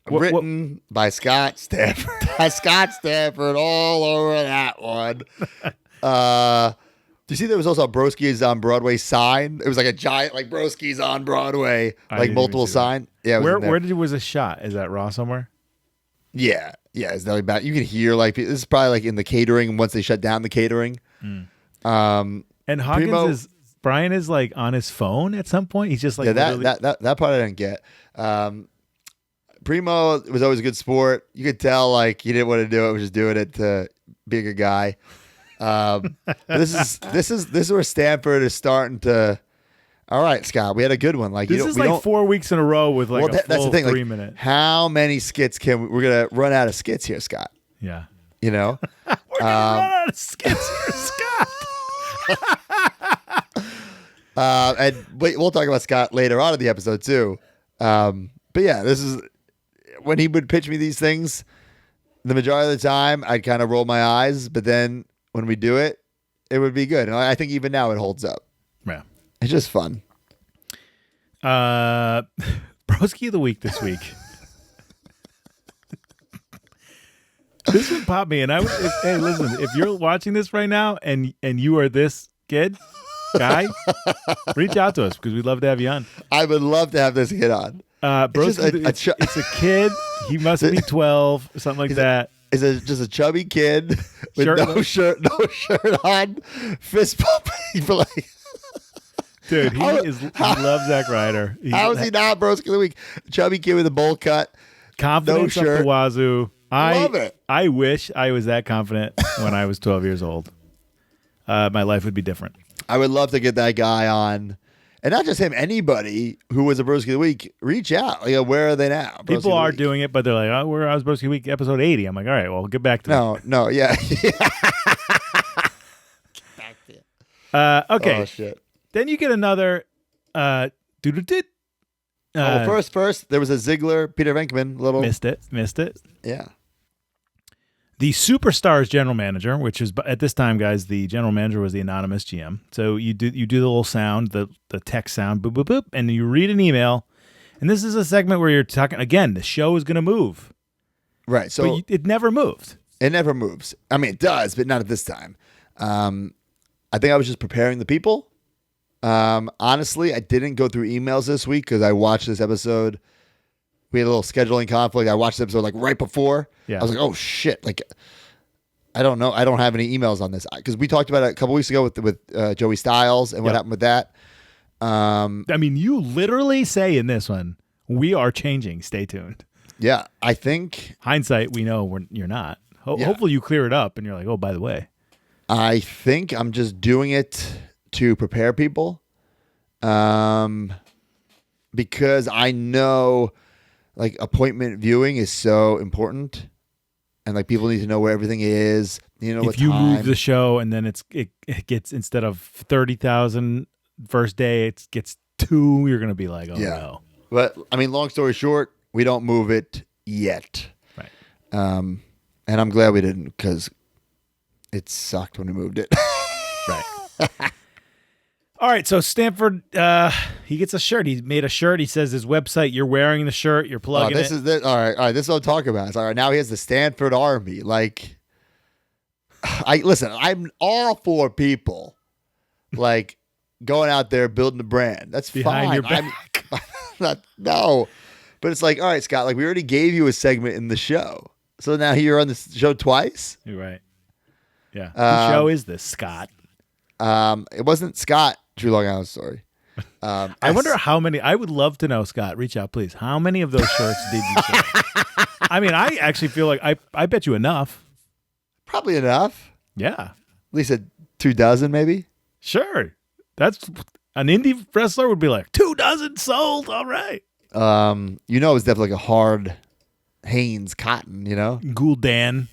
Written by Scott Stanford. Scott Stanford all over that one. Do you see there was also a Broski's on Broadway sign? It was like a giant, like Broski's on Broadway, like multiple sign. Yeah,
where was a shot? Is that Raw somewhere?
Yeah. It's really bad. You can hear like this is probably like in the catering once they shut down the catering.
And Hawkins Brian is like on his phone at some point. He's just like
that part I didn't get. Primo was always a good sport. You could tell like he didn't want to do it, was just doing it to be a good guy. This is where Stanford is starting to. All right, Scott, we had a good one. Like
this is like 4 weeks in a row with like a full 3 minute.
How many skits we're gonna run out of skits here, Scott?
Yeah,
we're
gonna run out of skits here, Scott.
And we'll talk about Scott later on in the episode too. But yeah, this is when he would pitch me these things. The majority of the time, I'd kind of roll my eyes, but then when we do it, it would be good. And I think even now it holds up.
Yeah,
it's just fun.
Broski of the week this week. This would pop me, and hey, listen, if you're watching this right now, and you are this guy, reach out to us because we'd love to have you on.
I would love to have this kid on.
Broski, it's a kid. He must be 12 or something like that.
Is just a chubby kid with no shirt on, fist pumping. Like,
dude, he loves Zack Ryder.
How is he not Broski of the week? Chubby kid with a bowl cut,
confidence
no shirt.
Up the wazoo.
Love it.
I wish I was that confident when I was 12 years old. My life would be different.
I would love to get that guy on. And not just him, anybody who was a Broski of the Week, reach out. Like, where are they now?
People are doing it, but they're like, where I was Broski of the Week, episode 80. I'm like, all right, well, get back to me.
No, yeah.
Okay.
Oh, shit.
Then you get another
first, there was a Ziggler, Peter Venkman, little.
Missed it.
Yeah.
The Superstars general manager, which is at this time, guys, the general manager was the anonymous GM. So you do the little sound, the text sound, boop, boop, boop, and you read an email. And this is a segment where you're talking, again, the show is going to move.
Right. So
but it never moved.
It never moves. I mean, it does, but not at this time. I think I was just preparing the people. Honestly, I didn't go through emails this week because I watched this episode. We had a little scheduling conflict. I watched the episode like right before.
Yeah.
I was like, oh shit. Like, I don't know. I don't have any emails on this because we talked about it a couple weeks ago with Joey Styles and what happened with that.
I mean, you literally say in this one, we are changing. Stay tuned.
Yeah. I think
hindsight, we know you're not. Hopefully you clear it up and you're like, oh, by the way,
I think I'm just doing it to prepare people. Because I know like appointment viewing is so important, and like people need to know where everything is. You know,
if you move the show and then it gets, instead of 30,000 first day, it gets 2. You're gonna be like, oh no.
But I mean, long story short, we don't move it yet.
Right.
And I'm glad we didn't because it sucked when we moved it.
Right. All right, so Stanford, he gets a shirt. He made a shirt. He says his website. You're wearing the shirt. You're plugging
this
it.
is this. All right. This is what I'm talking about. All right, now he has the Stanford Army. Like, listen. I'm all for people like going out there building the brand. That's
Behind
fine.
your back.
No, but it's like, all right, Scott. Like, we already gave you a segment in the show, so now you're on the show twice.
You're right. Yeah. Whose show is this, Scott?
It wasn't Scott. True Long Island Story.
I wonder how many. I would love to know, Scott. Reach out, please. How many of those shirts did you sell? I mean, I actually feel like I bet you enough.
Probably enough.
Yeah.
At least 24, maybe.
Sure. That's an indie wrestler would be like 24 sold. All right.
It's definitely like a hard Hanes cotton.
Gul'dan.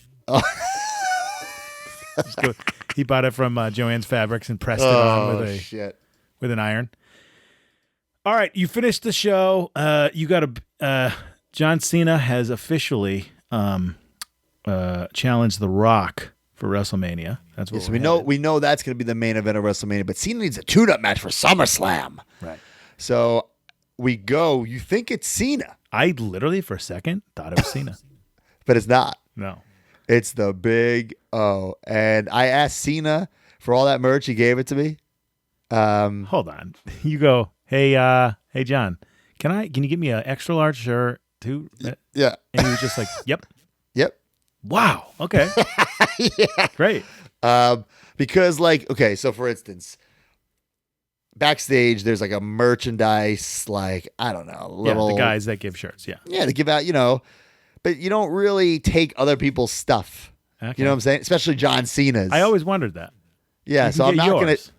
He bought it from Joanne's Fabrics and pressed it on with an iron. All right, you finished the show. You got John Cena has officially challenged The Rock for WrestleMania. That's what
we know that's going to be the main event of WrestleMania. But Cena needs a tune-up match for SummerSlam.
Right.
So we go. You think it's Cena?
I literally for a second thought it was Cena,
but it's not.
No.
It's the Big O. And I asked Cena for all that merch. He gave it to me.
Hold on. You go, hey John, can you get me an extra large shirt too?
Yeah.
And he was just like, yep.
Wow.
Okay.
Yeah.
Great.
Because so for instance, backstage there's like a merchandise, I don't know, little
the guys that give shirts.
Yeah, they give out, but you don't really take other people's stuff.
Okay.
You know what I'm saying? Especially John Cena's.
I always wondered that.
Yeah, so I'm not going to.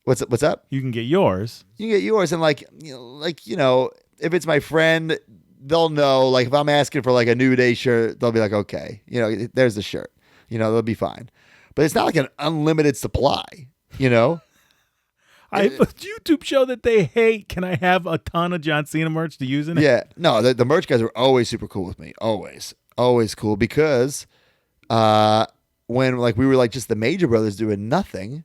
What's up?
You can get yours.
You can get yours, and if it's my friend, they'll know. Like if I'm asking for like a New Day shirt, they'll be like, okay, there's the shirt. They'll be fine. But it's not like an unlimited supply.
I have a YouTube show that they hate. Can I have a ton of John Cena merch to use in it?
Yeah, no, the merch guys are always super cool with me. Always cool because when we were just the Major Brothers doing nothing,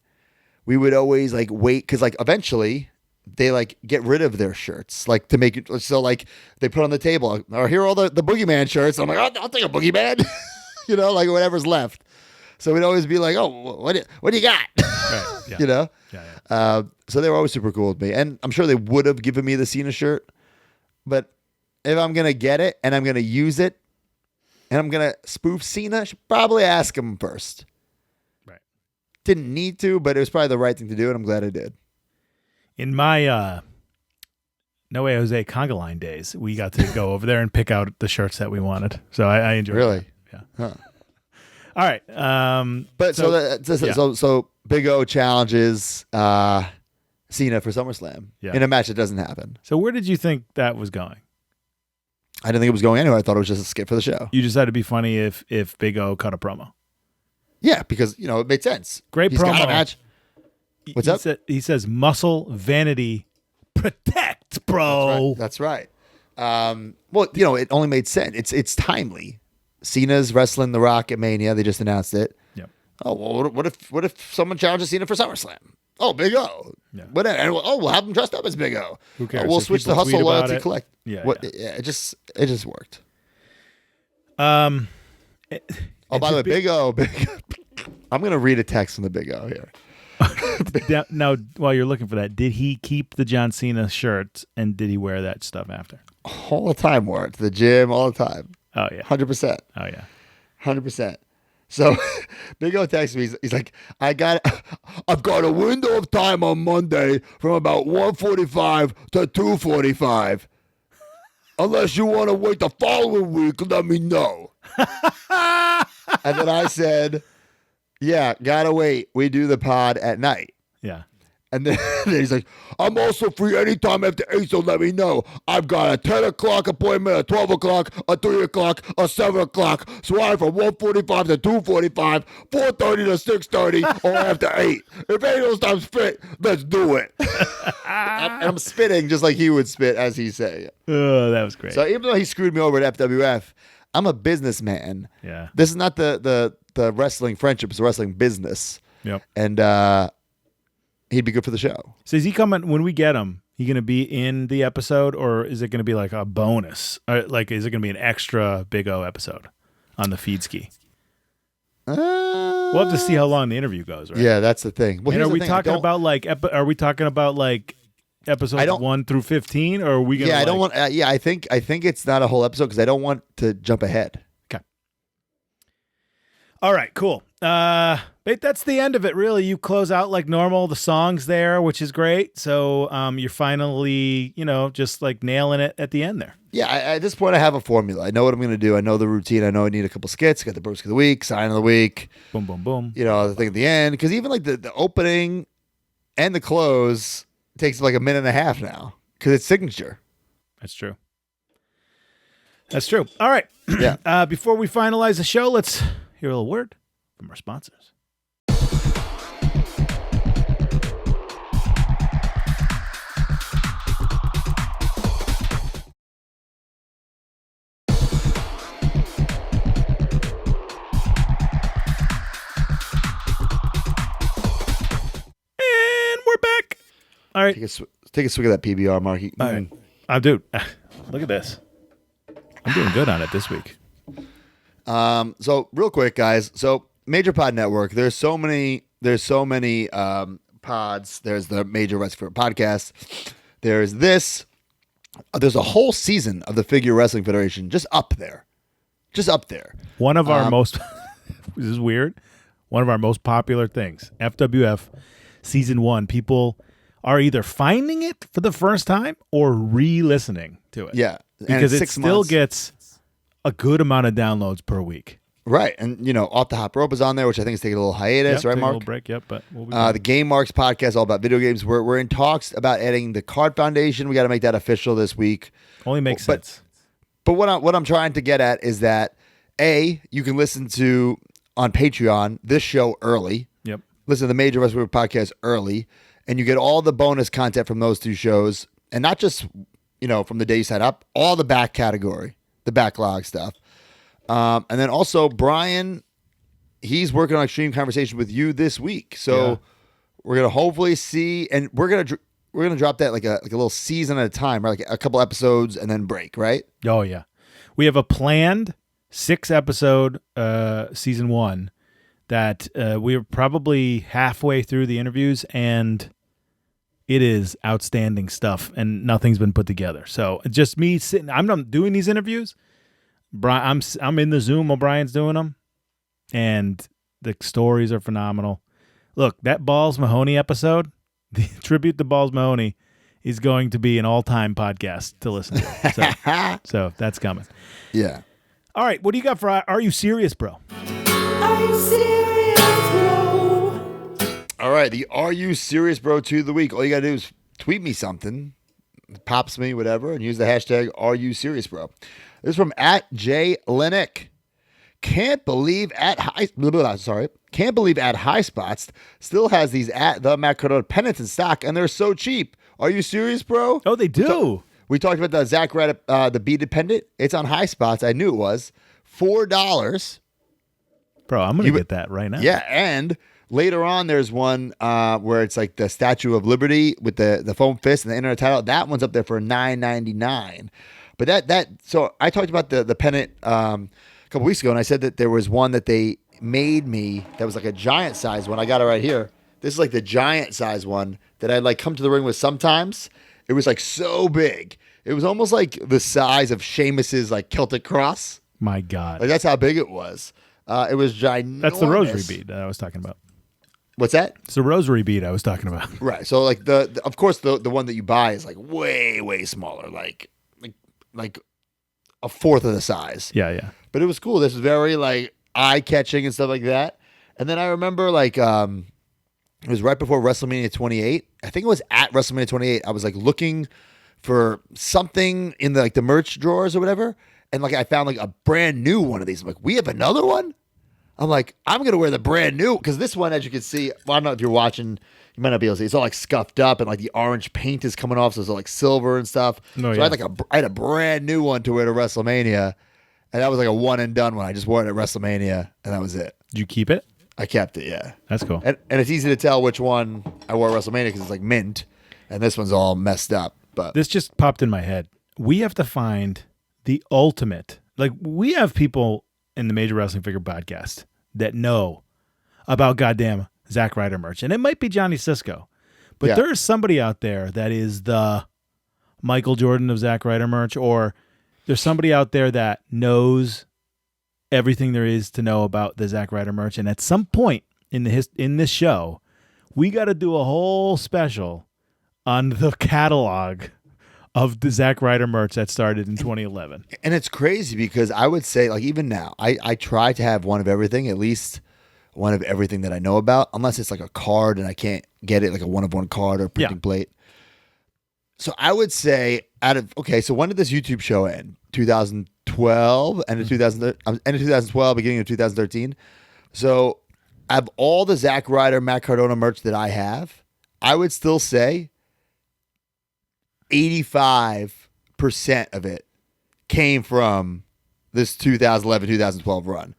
we would always wait because eventually they get rid of their shirts to make it so they put on the table. Or here are all the Boogeyman shirts. I'm like, oh, I'll take a Boogeyman, whatever's left. So we'd always be like, oh, what do you got? Right, yeah. Yeah. So they were always super cool with me, and I'm sure they would have given me the Cena shirt. But if I'm gonna get it and I'm gonna use it and I'm gonna spoof Cena, I should probably ask him first.
Right.
Didn't need to, but it was probably the right thing to do, and I'm glad I did.
In my No Way Jose Conga Line days, we got to go over there and pick out the shirts that we wanted. So I enjoyed it.
Really?
Yeah.
Huh.
All right.
So Big O challenges Cena for SummerSlam in a match that doesn't happen.
So where did you think that was going?
I didn't think it was going anywhere. I thought it was just a skit for the show.
You decided to be funny if Big O cut a promo.
Yeah, because it made sense.
Great
He's
promo.
Got a match. What's up?
He says muscle, vanity, protect, bro.
That's right. It only made sense. It's timely. Cena's wrestling The Rock at Mania. They just announced it.
Yep.
Oh, well, what if someone challenges Cena for SummerSlam? Oh, Big O.
Yeah.
Whatever. And we'll have him dressed up as Big O.
Who cares?
We'll switch the Hustle Loyalty Collect.
Yeah.
It just worked.
By
the way, Big O. I'm going to read a text from the Big O here.
Now, while you're looking for that, did he keep the John Cena shirt and did he wear that stuff after?
All the time, wore it to the gym, all the time.
Oh, yeah.
100%.
Oh, yeah.
100%. So Big O texts me. He's like, I've got a window of time on Monday from about 1:45 to 2:45. Unless you want to wait the following week, let me know. And then I said, yeah, gotta wait. We do the pod at night.
Yeah.
And then he's like, I'm also free anytime after 8, so let me know. I've got a 10 o'clock appointment, a 12 o'clock, a 3 o'clock, a 7 o'clock. So I'm from 1:45 to 2:45, 4:30 to 6:30, or after 8. If any of those times fit, let's do it. I'm spitting just like he would spit as he say.
Oh, that was great.
So even though he screwed me over at FWF, I'm a businessman.
Yeah.
This is not the wrestling friendship, it's a wrestling business.
Yep.
And he'd be good for the show.
So is he coming when we get him? He going to be in the episode, or is it going to be like a bonus? Or like, is it going to be an extra Big O episode on the feed ski? We'll have to see how long the interview goes, right?
Yeah, that's the thing. Well,
and
here's
are we
the thing.
talking about like? Are we talking about like episodes 1 through 15, or are we going?
Yeah, I don't want. I think it's not a whole episode because I don't want to jump ahead.
Okay. All right. Cool. But that's the end of it. Really, you close out like normal. The song's there, which is great. So you're finally, just like nailing it at the end there.
Yeah, at this point, I have a formula. I know what I'm going to do. I know the routine. I know I need a couple skits. Got the Broski of the week, sign of the week.
Boom, boom, boom.
The thing at the end. Because even like the opening and the close takes like a minute and a half now because it's signature.
That's true. That's true. All right.
Yeah.
Before we finalize the show, let's hear a little word from our sponsors. All right.
Take a swig of that PBR, Marky.
All right. Dude, look at this. I'm doing good on it this week.
So real quick, guys. So Major Pod Network. There's so many pods. There's the Major Wrestling Podcast. There's this. There's a whole season of the Figure Wrestling Federation just up there.
One of our most. This is weird. One of our most popular things. FWF season 1. People are either finding it for the first time or re-listening to it.
Yeah.
Because it still gets a good amount of downloads per week.
Right. And, Off the Hop Rope is on there, which I think is taking a little hiatus, right, Mark?
A little break, yep. But we'll be
the Game Marks podcast, all about video games. We're in talks about adding the Card Foundation. We got to make that official this week.
Only makes sense.
But what I'm trying to get at is that, A, you can listen to, on Patreon, this show early.
Yep.
Listen to the Major Wrestling podcast early. And you get all the bonus content from those two shows. And not just, from the day you sign up, all the back category, the backlog stuff. And then also Brian, he's working on Extreme Conversation with you this week. So we're going to hopefully see, and we're going to drop that like a little season at a time, right? Like a couple episodes and then break, right?
Oh, yeah. We have a planned 6-episode season 1 that we're probably halfway through the interviews, and it is outstanding stuff, and nothing's been put together. So just me sitting. I'm not doing these interviews. I'm in the Zoom while Brian's doing them, and the stories are phenomenal. Look, that Balls Mahoney episode, the tribute to Balls Mahoney, is going to be an all-time podcast to listen to. So that's coming.
Yeah.
All right, what do you got for Are You Serious, Bro?
Are you serious, bro?
All right, the Are You Serious Bro 2 of the week. All you got to do is tweet me something, pops me, whatever, and use the hashtag Are You Serious Bro. This is from @JLenick. Can't believe at High Spots still has these the Matt Cardona pennants in stock, and they're so cheap. Are you serious, bro?
Oh, they do.
We talked about the Zack Ryder, the beaded pendant. It's on High Spots. I knew it was $4.
Bro, I'm going to get that right now.
Yeah, and later on, there's one where it's like the Statue of Liberty with the foam fist and the internet. That one's up there for $9.99. But so I talked about the pennant a couple weeks ago, and I said that there was one that they made me that was like a giant size one. I got it right here. This is like the giant size one that I'd like come to the ring with sometimes. It was like so big. It was almost like the size of Sheamus's like Celtic cross.
My God.
Like that's how big it was. It was ginormous.
That's the rosary bead that I was talking about.
What's that?
It's the rosary bead I was talking about.
Right. So like of course the one that you buy is like way, way smaller, like a fourth of the size.
Yeah, yeah.
But it was cool. This was very like eye-catching and stuff like that. And then I remember like it was right before WrestleMania 28. I think it was at WrestleMania 28. I was like looking for something in the like the merch drawers or whatever, and like I found like a brand new one of these. I'm like, we have another one? I'm like, I'm gonna wear the brand new, because this one, as you can see, well, I don't know if you're watching, you might not be able to see. It's all like scuffed up, and like the orange paint is coming off, so it's all like silver and stuff.
Oh,
so I had a brand new one to wear to WrestleMania, and that was like a one and done one. I just wore it at WrestleMania, and that was it.
Did you keep it?
I kept it, yeah.
That's cool.
And it's easy to tell which one I wore at WrestleMania because it's like mint, and this one's all messed up. But
This just popped in my head. We have to find the ultimate. Like, we have people in the Major Wrestling Figure podcast that know about goddamn Zack Ryder merch. And it might be Johnny Cisco. But
Yeah.
there's somebody out there that is the Michael Jordan of Zack Ryder merch, or there's somebody out there that knows everything there is to know about the Zack Ryder merch. And at some point in this show, we got to do a whole special on the catalog of the Zack Ryder merch that started in 2011.
And it's crazy because I would say, like, even now, I try to have one of everything, at least one of everything that I know about, unless it's like a card and I can't get it, like a one-of-one card or printing plate. So I would say so when did this YouTube show end? 2012, end of 2012, beginning of 2013. So out of all the Zack Ryder, Matt Cardona merch that I have, I would still say 85% of it came from this 2011-2012 run,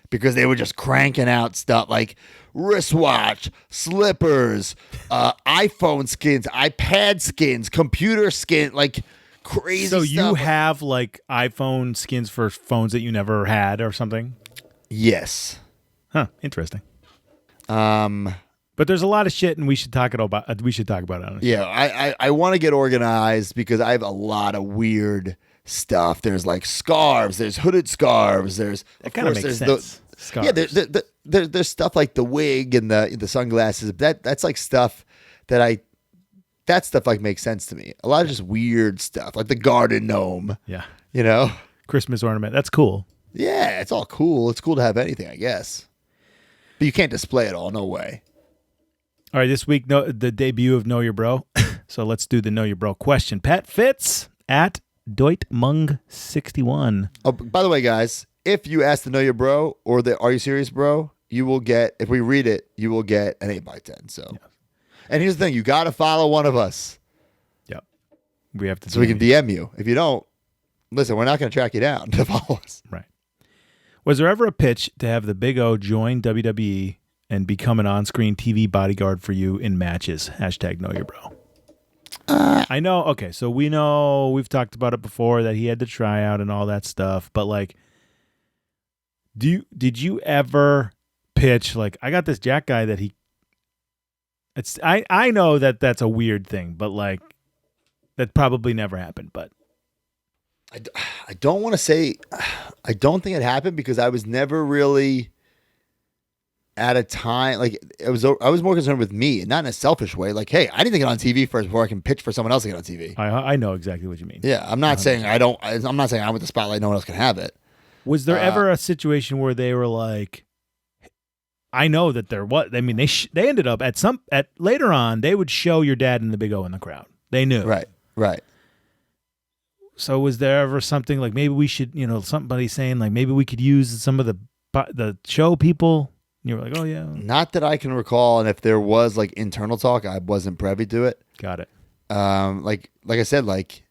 because they were just cranking out stuff like wristwatch, slippers, iPhone skins, iPad skins, computer skin, like crazy
So
stuff.
you have like iPhone skins for phones that you never had or something?
Yes.
Huh, interesting. But there's a lot of shit, and we should talk about it.
Yeah, I want to get organized because I have a lot of weird stuff. There's like scarves, there's hooded scarves, there's
That kind of makes sense. Scarves.
Yeah, there's stuff like the wig and the sunglasses. That's like stuff that stuff like makes sense to me. A lot of just weird stuff, like the garden gnome.
Yeah.
You know?
Christmas ornament. That's cool.
Yeah, it's all cool. It's cool to have anything, I guess. But you can't display it all. No way.
All right, this week, the debut of Know Your Bro. So let's do the Know Your Bro question. Pat Fitz at Deutmung61.
Oh, by the way, guys, if you ask the Know Your Bro or the Are You Serious Bro, you will get, if we read it, you will get an 8x10. So, And here's the thing, you got to follow one of us.
Yep. We have to.
So we can DM you. If you don't, listen, we're not going to track you down to follow us.
Right. Was there ever a pitch to have the Big O join WWE and become an on-screen TV bodyguard for you in matches? Hashtag Know Your Bro. I know. Okay, so we know, we've talked about it before, that he had to try out and all that stuff. But like, did you ever pitch like, I got this Jack guy that I know that that's a weird thing, but like, that probably never happened. But
I don't want to say, I don't think it happened because I was never really at a time, like I was more concerned with me, not in a selfish way. Like, hey, I need to get on TV first before I can pitch for someone else to get on TV.
I know exactly what you mean.
Yeah, I'm not saying I'm not saying I want the spotlight. No one else can have it.
Was there ever a situation where they were like, I know that there was. I mean, they ended up at later on they would show your dad and the Big O in the crowd. They knew.
Right.
So was there ever something like maybe we should, somebody saying like maybe we could use some of the show people? And you were like, oh yeah.
Not that I can recall, and if there was like internal talk, I wasn't privy to it.
Got it.
Like I said, like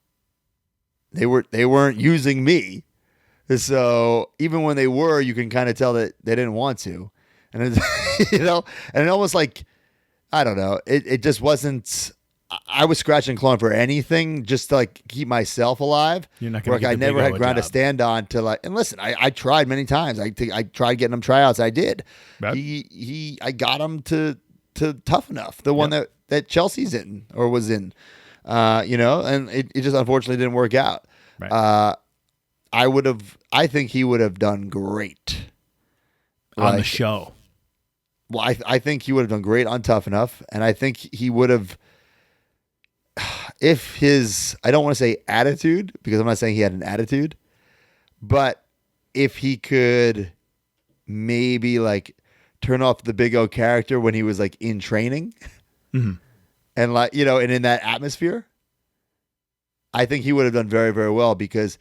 they weren't using me, so even when they were, you can kind of tell that they didn't want to, and it's, and it almost like, I don't know, it just wasn't. I was scratching and clawing for anything just to like keep myself alive.
You're not gonna
I never had ground to stand on to like. And listen, I tried many times. I tried getting him tryouts. I did. Right. I got him to Tough Enough, the one that Chelsea's in or was in, and it just unfortunately didn't work out.
Right.
I think he would have done great
on the show.
Well, I think he would have done great on Tough Enough, and I think he would have. If I don't want to say attitude, because I'm not saying he had an attitude, but if he could maybe like turn off the Big O character when he was like in training, and like, and in that atmosphere, I think he would have done very, very well, because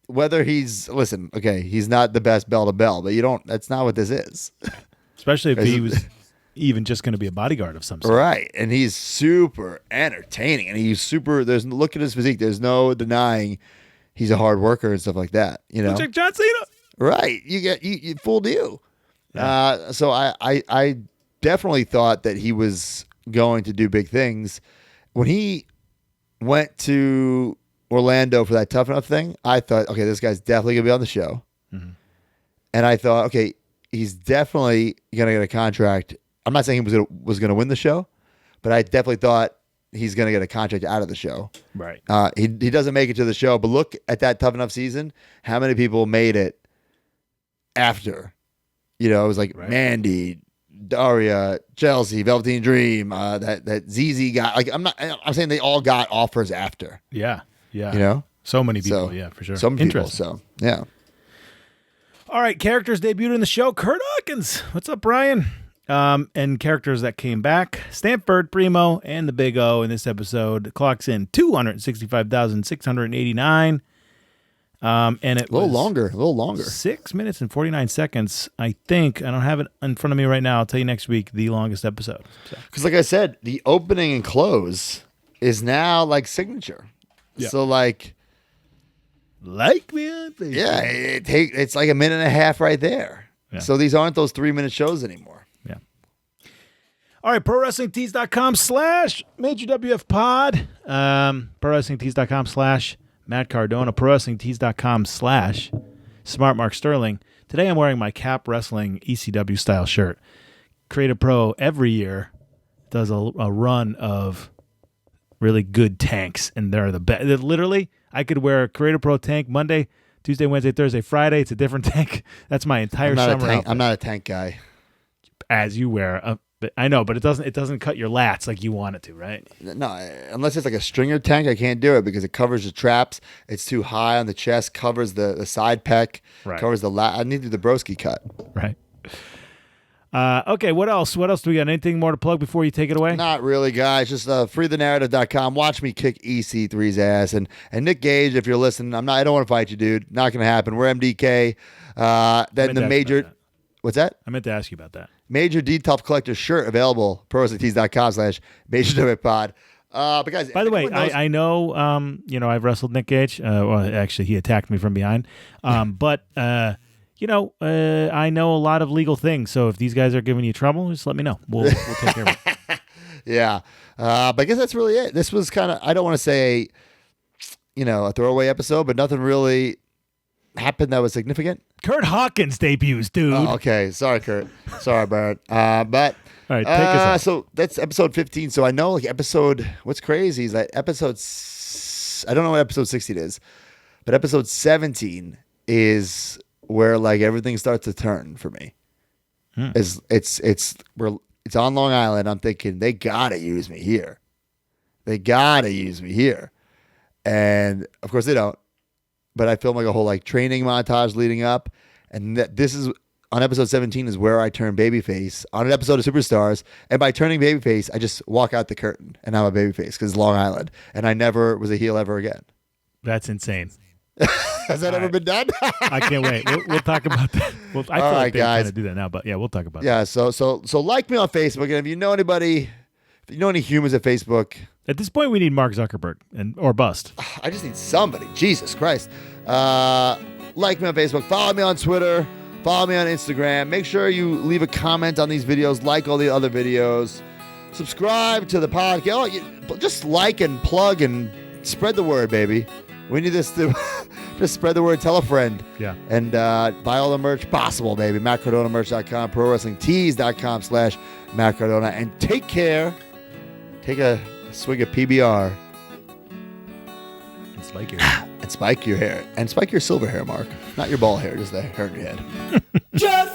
whether he's not the best bell to bell, but that's not what this is.
Especially if he was even just going to be a bodyguard of some sort.
Right. And he's super entertaining, and look at his physique. There's no denying he's a hard worker and stuff like that.
Check John Cena.
Right. You fooled you. So I definitely thought that he was going to do big things. When he went to Orlando for that Tough Enough thing, I thought, okay, this guy's definitely going to be on the show.
Mm-hmm.
And I thought, okay, he's definitely going to get a contract. I'm not saying he was going to win the show, but I definitely thought he's going to get a contract out of the show.
Right.
He doesn't make it to the show, but look at that Tough Enough season. How many people made it after? You know, it was like Mandy, Daria, Chelsea, Velveteen Dream, that ZZ got. Like I'm saying they all got offers after.
Yeah. Yeah.
You know,
so many people. Yeah, for sure.
So many people.
Interesting.
So yeah.
All right, characters debuted in the show. Kurt Hawkins. What's up, Brian? And characters that came back. Stanford, Primo, and the Big O in this episode clocks in 265,689. And it
A little
was
longer.
6 minutes and 49 seconds. I think. I don't have it in front of me right now. I'll tell you next week the longest episode.
Because like I said, the opening and close is now like signature.
Yeah.
So like
me on Facebook.
yeah, it's like a minute and a half right there.
Yeah.
So these aren't those 3-minute shows anymore.
Yeah. All right, ProWrestlingTees.com/MajorWF ProWrestlingTees.com/Matt Cardona, ProWrestlingTees.com/SmartMarkSterling. Today I'm wearing my Cap Wrestling ECW style shirt. Creative Pro every year does a run of really good tanks, and they're the best. Literally, I could wear a Creative Pro tank Monday, Tuesday, Wednesday, Thursday, Friday. It's a different tank. That's my entire summer outfit.
I'm not a tank guy.
As you wear I know, but it doesn't cut your lats like you want it to, right?
No, unless it's like a stringer tank, I can't do it because it covers the traps. It's too high on the chest, covers the side pec,
Right.
covers the lat. I need to do the broski cut.
Right. Okay, what else? What else do we got? Anything more to plug before you take it away?
Not really, guys. Just freethenarrative.com. Watch me kick EC3's ass. And Nick Gage, if you're listening, I don't want to fight you, dude. Not going to happen. We're MDK. Then the major... What's that?
I meant to ask you about that.
Major D-Tough Collector shirt available. ProWrestlingTees.com/MajorWF. But guys,
by the way, I know, I've wrestled Nick Gage. Well, actually, he attacked me from behind. But, I know a lot of legal things. So if these guys are giving you trouble, just let me know. We'll take care of it.
Yeah. But I guess that's really it. This was kind of, I don't want to say, a throwaway episode, but nothing really happened that was significant.
Kurt Hawkins debuts, dude.
Oh, okay. Sorry, Kurt. Sorry, Barrett. But
all right, take us out.
So that's episode 15. So I know what's crazy is that I don't know what episode 16 is, but episode 17 is where like everything starts to turn for me. It's on Long Island. I'm thinking they gotta use me here. And of course they don't. But I film like a whole like training montage leading up, and this is on episode 17 is where I turn babyface on an episode of Superstars, and by turning babyface, I just walk out the curtain and I'm a babyface because it's Long Island, and I never was a heel ever again.
That's insane.
Has that ever been done?
I can't wait. We'll talk about that. Well, I feel like they kind of do that now, but yeah, we'll talk about
that.
Yeah,
so like me on Facebook, and if you know anybody, if you know any humans at Facebook.
At this point, we need Mark Zuckerberg or bust.
I just need somebody. Jesus Christ. Like me on Facebook. Follow me on Twitter. Follow me on Instagram. Make sure you leave a comment on these videos. Like all the other videos. Subscribe to the podcast. Just like and plug and spread the word, baby. We need this to just spread the word. Tell a friend.
Yeah.
And buy all the merch possible, baby. MattCardonaMerch.com. ProWrestlingTees.com/Matt Cardona. And take care. Take a swig of PBR.
And spike your
hair. And spike your silver hair, Mark. Not your bald hair, just the hair in your head.
Just